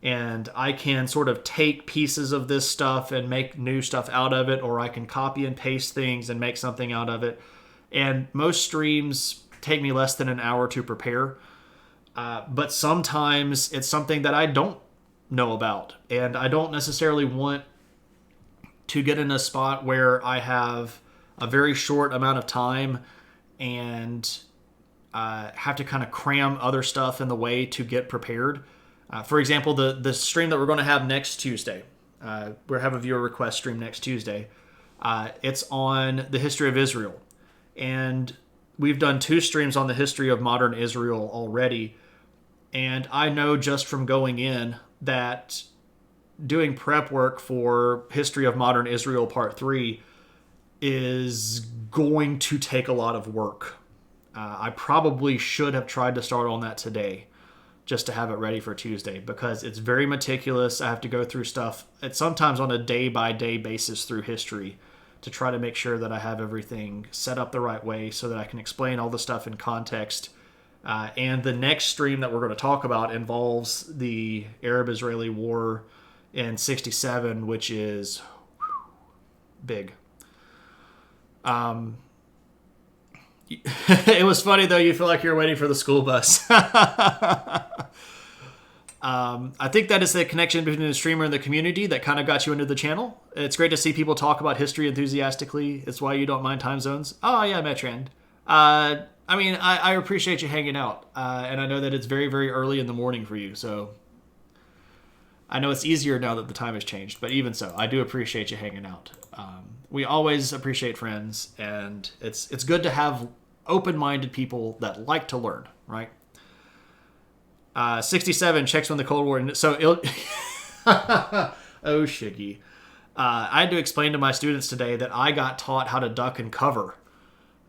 And I can sort of take pieces of this stuff and make new stuff out of it, or I can copy and paste things and make something out of it. And most streams take me less than an hour to prepare. But sometimes it's something that I don't know about. And I don't necessarily want to get in a spot where I have a very short amount of time and have to kind of cram other stuff in the way to get prepared. For example, the stream that we're going to have next Tuesday, we'll have a viewer request stream next Tuesday. It's on the history of Israel. And we've done 2 streams on the history of modern Israel already. And I know just from going in that doing prep work for History of Modern Israel Part 3 is going to take a lot of work. I probably should have tried to start on that today just to have it ready for Tuesday, because it's very meticulous. I have to go through stuff, it's sometimes on a day-by-day basis through history to try to make sure that I have everything set up the right way so that I can explain all the stuff in context. And the next stream that we're going to talk about involves the Arab-Israeli War in 67, which is big. It was funny, though. You feel like you're waiting for the school bus. I think that is the connection between the streamer and the community that kind of got you into the channel. It's great to see people talk about history enthusiastically. It's why you don't mind time zones. Oh, yeah, Metrand. I appreciate you hanging out. And I know that it's very, very early in the morning for you. So I know it's easier now that the time has changed, but even so, I do appreciate you hanging out. We always appreciate friends, and it's good to have open-minded people that like to learn, right? 67 checks when the Cold War. So, oh, Shiggy. I had to explain to my students today that I got taught how to duck and cover.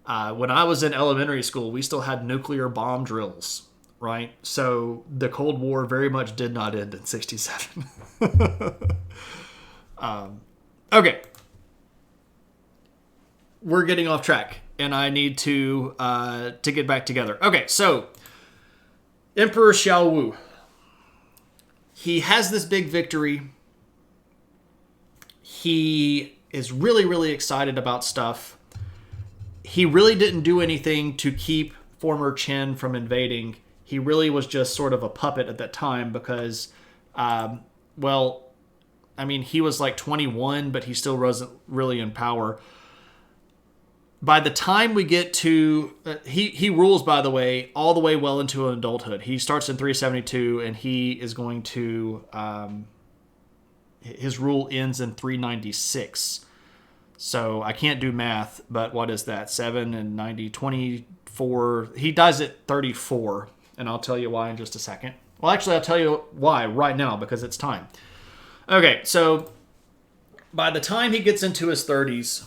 When I was in elementary school, we still had nuclear bomb drills, right? So the Cold War very much did not end in 67. Okay. We're getting off track, and I need to get back together. Okay, so Emperor Xiao Wu. He has this big victory. He is really, really excited about stuff. He really didn't do anything to keep former Qin from invading. He really was just sort of a puppet at that time because, he was like 21, but he still wasn't really in power. By the time we get to... he rules, by the way, all the way well into adulthood. He starts in 372, and he is going to... his rule ends in 396. So I can't do math, but what is that? 7 and 90, 24. He dies at 34, and I'll tell you why in just a second. Well, actually, I'll tell you why right now, because it's time. Okay, so by the time he gets into his 30s,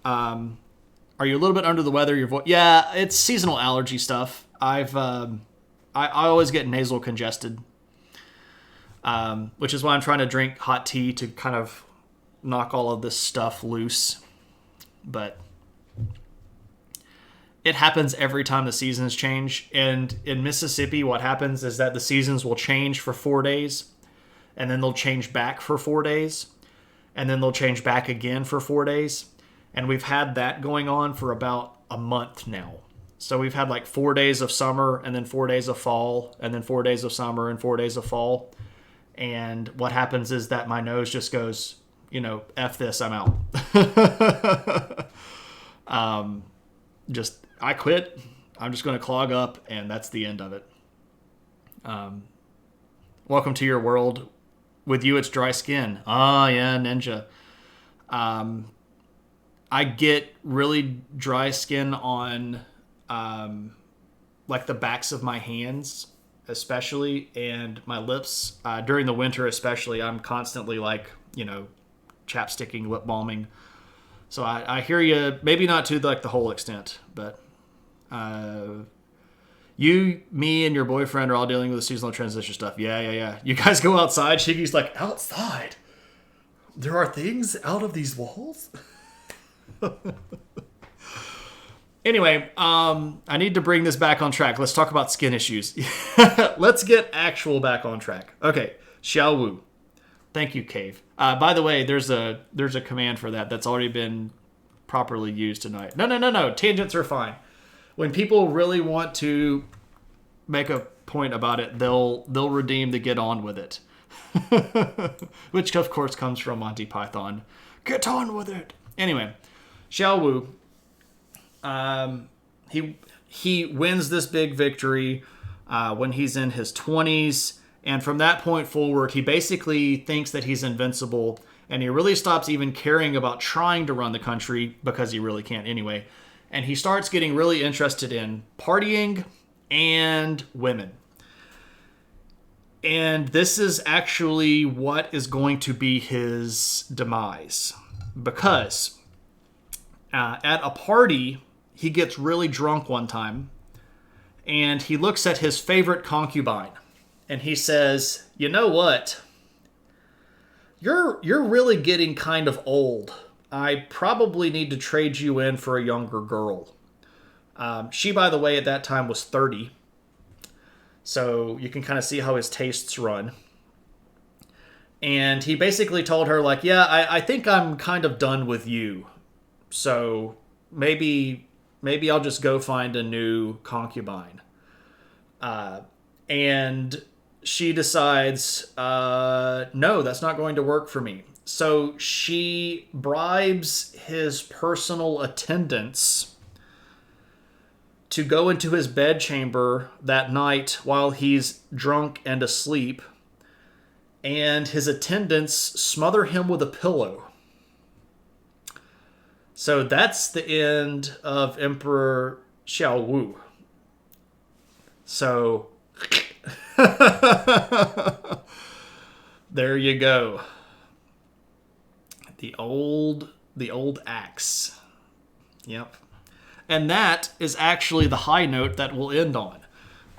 are you a little bit under the weather? Your voice? Yeah, it's seasonal allergy stuff. I always get nasal congested, which is why I'm trying to drink hot tea to kind of knock all of this stuff loose. But it happens every time the seasons change. And in Mississippi, what happens is that the seasons will change for 4 days, and then they'll change back for 4 days, and then they'll change back again for 4 days. And we've had that going on for about a month now. So we've had like 4 days of summer, and then 4 days of fall, and then 4 days of summer, and 4 days of fall. And what happens is that my nose just goes, F this, I'm out. I quit. I'm just going to clog up, and that's the end of it. Welcome to your world. With you, it's dry skin. Ah, yeah, ninja. I get really dry skin on, like the backs of my hands, especially, and my lips. During the winter, especially, I'm constantly chapsticking, lip balming. So I hear you. Maybe not to like the whole extent, but you, me, and your boyfriend are all dealing with the seasonal transition stuff. Yeah. You guys go outside. Shiggy's like, outside? There are things out of these walls? Anyway, I need to bring this back on track. Let's talk about skin issues. Let's get actual back on track. Okay, Xiao Wu. Thank you, Cave. By the way, there's a command for that's already been properly used tonight. No. Tangents are fine. When people really want to make a point about it, they'll redeem the get on with it. Which, of course, comes from Monty Python. Get on with it. Anyway, Xiao Wu, he wins this big victory when he's in his 20s. And from that point forward, he basically thinks that he's invincible. And he really stops even caring about trying to run the country because he really can't anyway. And he starts getting really interested in partying and women. And this is actually what is going to be his demise. Because at a party, he gets really drunk one time. And he looks at his favorite concubine. And he says, you know what? You're really getting kind of old. I probably need to trade you in for a younger girl. She, by the way, at that time was 30. So you can kind of see how his tastes run. And he basically told her, yeah, I think I'm kind of done with you. So maybe I'll just go find a new concubine. And she decides, no, that's not going to work for me. So she bribes his personal attendants to go into his bedchamber that night while he's drunk and asleep and his attendants smother him with a pillow. So that's the end of Emperor Xiao Wu. So there you go. The old axe. Yep. And that is actually the high note that we'll end on.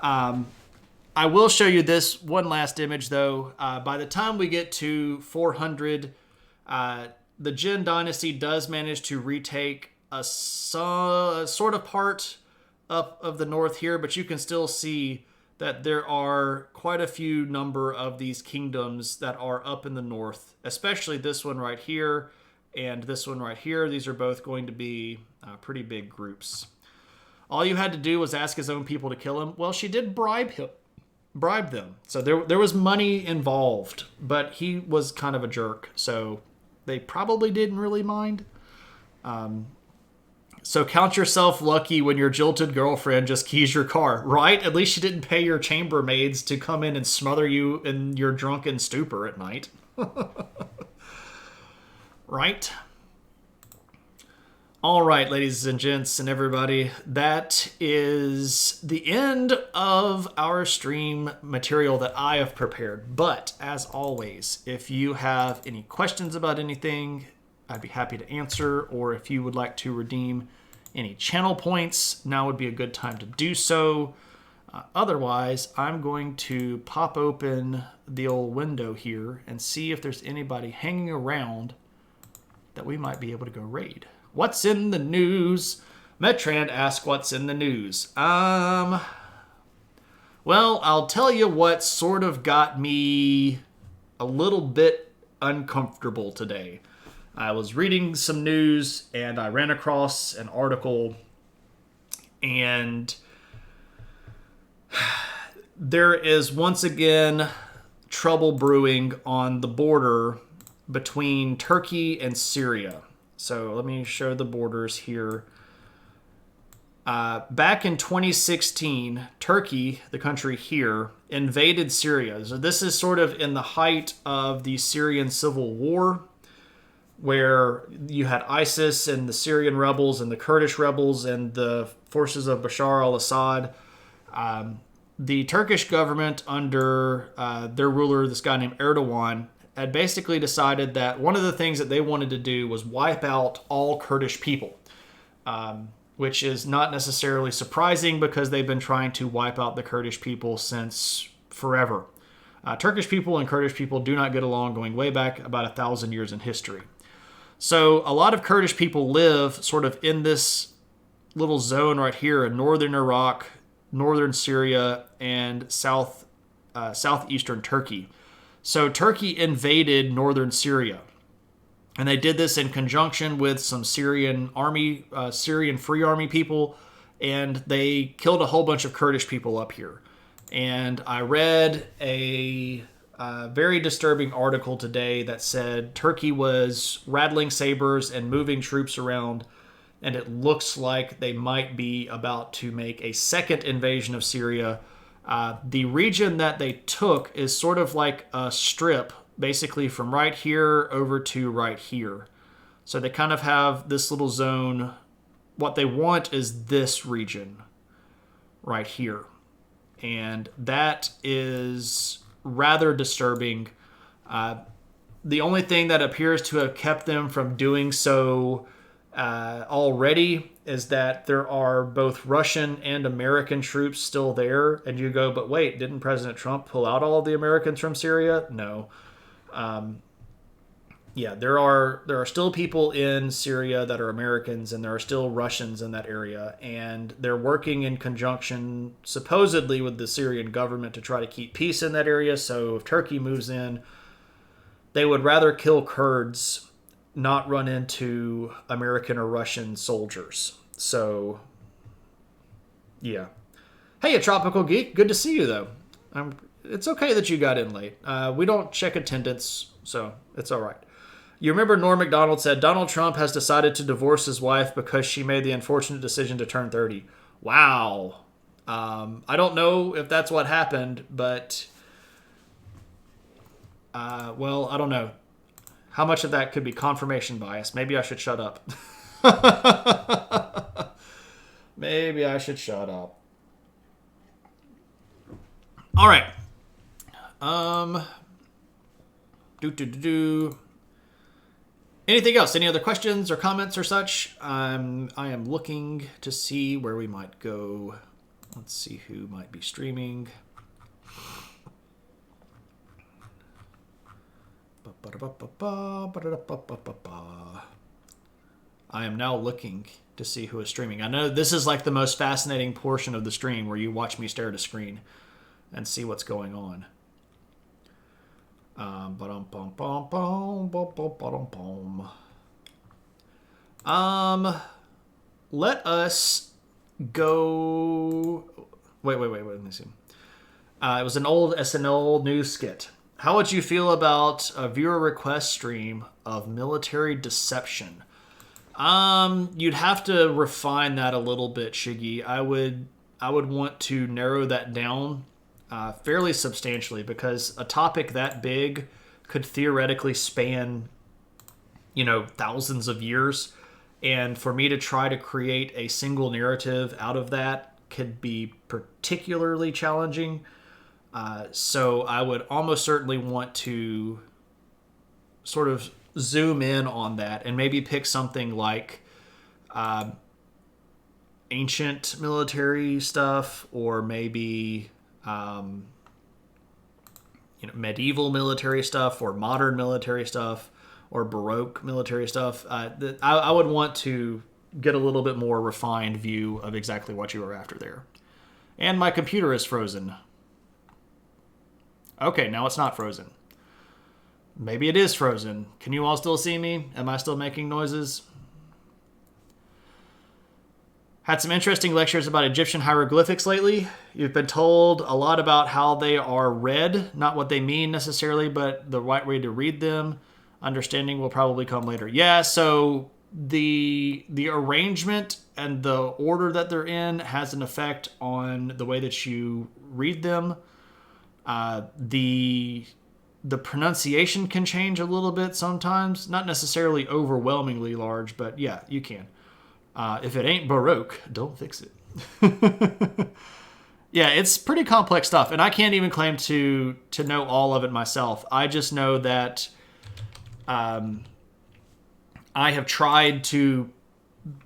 I will show you this one last image, though. By the time we get to 400, the Jin Dynasty does manage to retake a sort of part of the north here, but you can still see that there are quite a few number of these kingdoms that are up in the north, especially this one right here and this one right here. These are both going to be pretty big groups. All you had to do was ask his own people to kill him. Well, she did bribe them. So there was money involved, but he was kind of a jerk, so they probably didn't really mind. So count yourself lucky when your jilted girlfriend just keys your car, right? At least she didn't pay your chambermaids to come in and smother you in your drunken stupor at night. Right? All right, ladies and gents and everybody, that is the end of our stream material that I have prepared. But as always, if you have any questions about anything, I'd be happy to answer, or if you would like to redeem any channel points, now would be a good time to do so. Otherwise, I'm going to pop open the old window here and see if there's anybody hanging around that we might be able to go raid. What's in the news? Metrand asked what's in the news. Well, I'll tell you what sort of got me a little bit uncomfortable today. I was reading some news and I ran across an article, and there is once again trouble brewing on the border between Turkey and Syria. So let me show the borders here. Back in 2016, Turkey, the country here, invaded Syria. So this is sort of in the height of the Syrian civil war, where you had ISIS and the Syrian rebels and the Kurdish rebels and the forces of Bashar al-Assad. The Turkish government under their ruler, this guy named Erdogan, had basically decided that one of the things that they wanted to do was wipe out all Kurdish people, which is not necessarily surprising because they've been trying to wipe out the Kurdish people since forever. Turkish people and Kurdish people do not get along, going way back about 1,000 years in history. So a lot of Kurdish people live sort of in this little zone right here in northern Iraq, northern Syria, and southeastern Turkey. So Turkey invaded northern Syria, and they did this in conjunction with some Syrian Free Army people, and they killed a whole bunch of Kurdish people up here. And I read a very disturbing article today that said Turkey was rattling sabers and moving troops around, and it looks like they might be about to make a second invasion of Syria. The region that they took is sort of like a strip, basically from right here over to right here. So they kind of have this little zone. What they want is this region right here. And that is rather disturbing. The only thing that appears to have kept them from doing so already is that there are both Russian and American troops still there. And you go, but wait, didn't President Trump pull out all of the Americans from Syria? No. Yeah, there are still people in Syria that are Americans, and there are still Russians in that area, and they're working in conjunction supposedly with the Syrian government to try to keep peace in that area. So if Turkey moves in, they would rather kill Kurds, not run into American or Russian soldiers. So yeah. Hey, a tropical geek, good to see you though. It's okay that you got in late. We don't check attendance, so it's all right. You remember Norm Macdonald said, Donald Trump has decided to divorce his wife because she made the unfortunate decision to turn 30. Wow. I don't know if that's what happened, but Well, I don't know. How much of that could be confirmation bias? Maybe I should shut up. Maybe I should shut up. All right. Anything else? Any other questions or comments or such? I am looking to see where we might go. Let's see who might be streaming. I am now looking to see who is streaming. I know this is like the most fascinating portion of the stream where you watch me stare at a screen and see what's going on. Let us go. Wait. Let me see. It was an old SNL news skit. How would you feel about a viewer request stream of military deception? You'd have to refine that a little bit, Shiggy. I would want to narrow that down fairly substantially, because a topic that big could theoretically span, thousands of years. And for me to try to create a single narrative out of that could be particularly challenging. So I would almost certainly want to sort of zoom in on that and maybe pick something like ancient military stuff, or maybe medieval military stuff, or modern military stuff, or Baroque military stuff. I would want to get a little bit more refined view of exactly what you were after there. And my computer is frozen. Okay, now it's not frozen. Maybe it is frozen. Can you all still see me? Am I still making noises? Had some interesting lectures about Egyptian hieroglyphics lately. You've been told a lot about how they are read, not what they mean necessarily, but the right way to read them. Understanding will probably come later. Yeah, so the arrangement and the order that they're in has an effect on the way that you read them. The pronunciation can change a little bit sometimes. Not necessarily overwhelmingly large, but yeah, you can. If it ain't Baroque, don't fix it. Yeah, it's pretty complex stuff, and I can't even claim to know all of it myself. I just know that I have tried to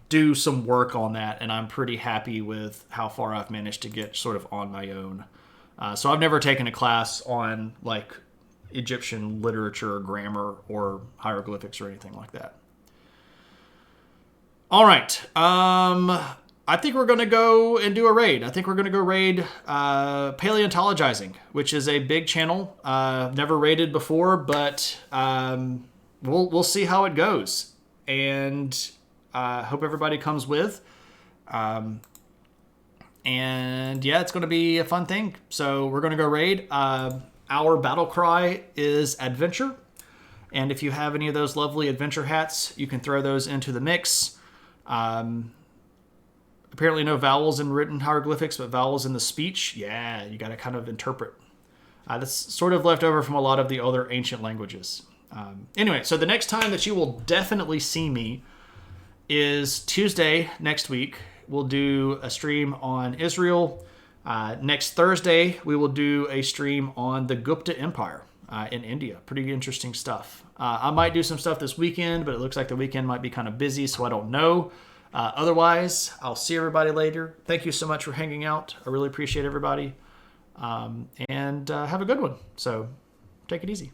do some work on that, and I'm pretty happy with how far I've managed to get sort of on my own. So I've never taken a class on like Egyptian literature or grammar or hieroglyphics or anything like that. All right. I think we're going to go and do a raid. I think we're going to go raid Paleontologizing, which is a big channel. Never raided before, but we'll see how it goes. And hope everybody comes with. And yeah, it's going to be a fun thing. So we're going to go raid. Our battle cry is adventure. And if you have any of those lovely adventure hats, you can throw those into the mix. Apparently no vowels in written hieroglyphics, but vowels in the speech. Yeah, you got to kind of interpret. That's sort of left over from a lot of the other ancient languages. Anyway, so the next time that you will definitely see me is Tuesday next week. We'll do a stream on Israel. Next Thursday, we will do a stream on the Gupta Empire in India. Pretty interesting stuff. I might do some stuff this weekend, but it looks like the weekend might be kind of busy, so I don't know. Otherwise, I'll see everybody later. Thank you so much for hanging out. I really appreciate everybody. And have a good one. So take it easy.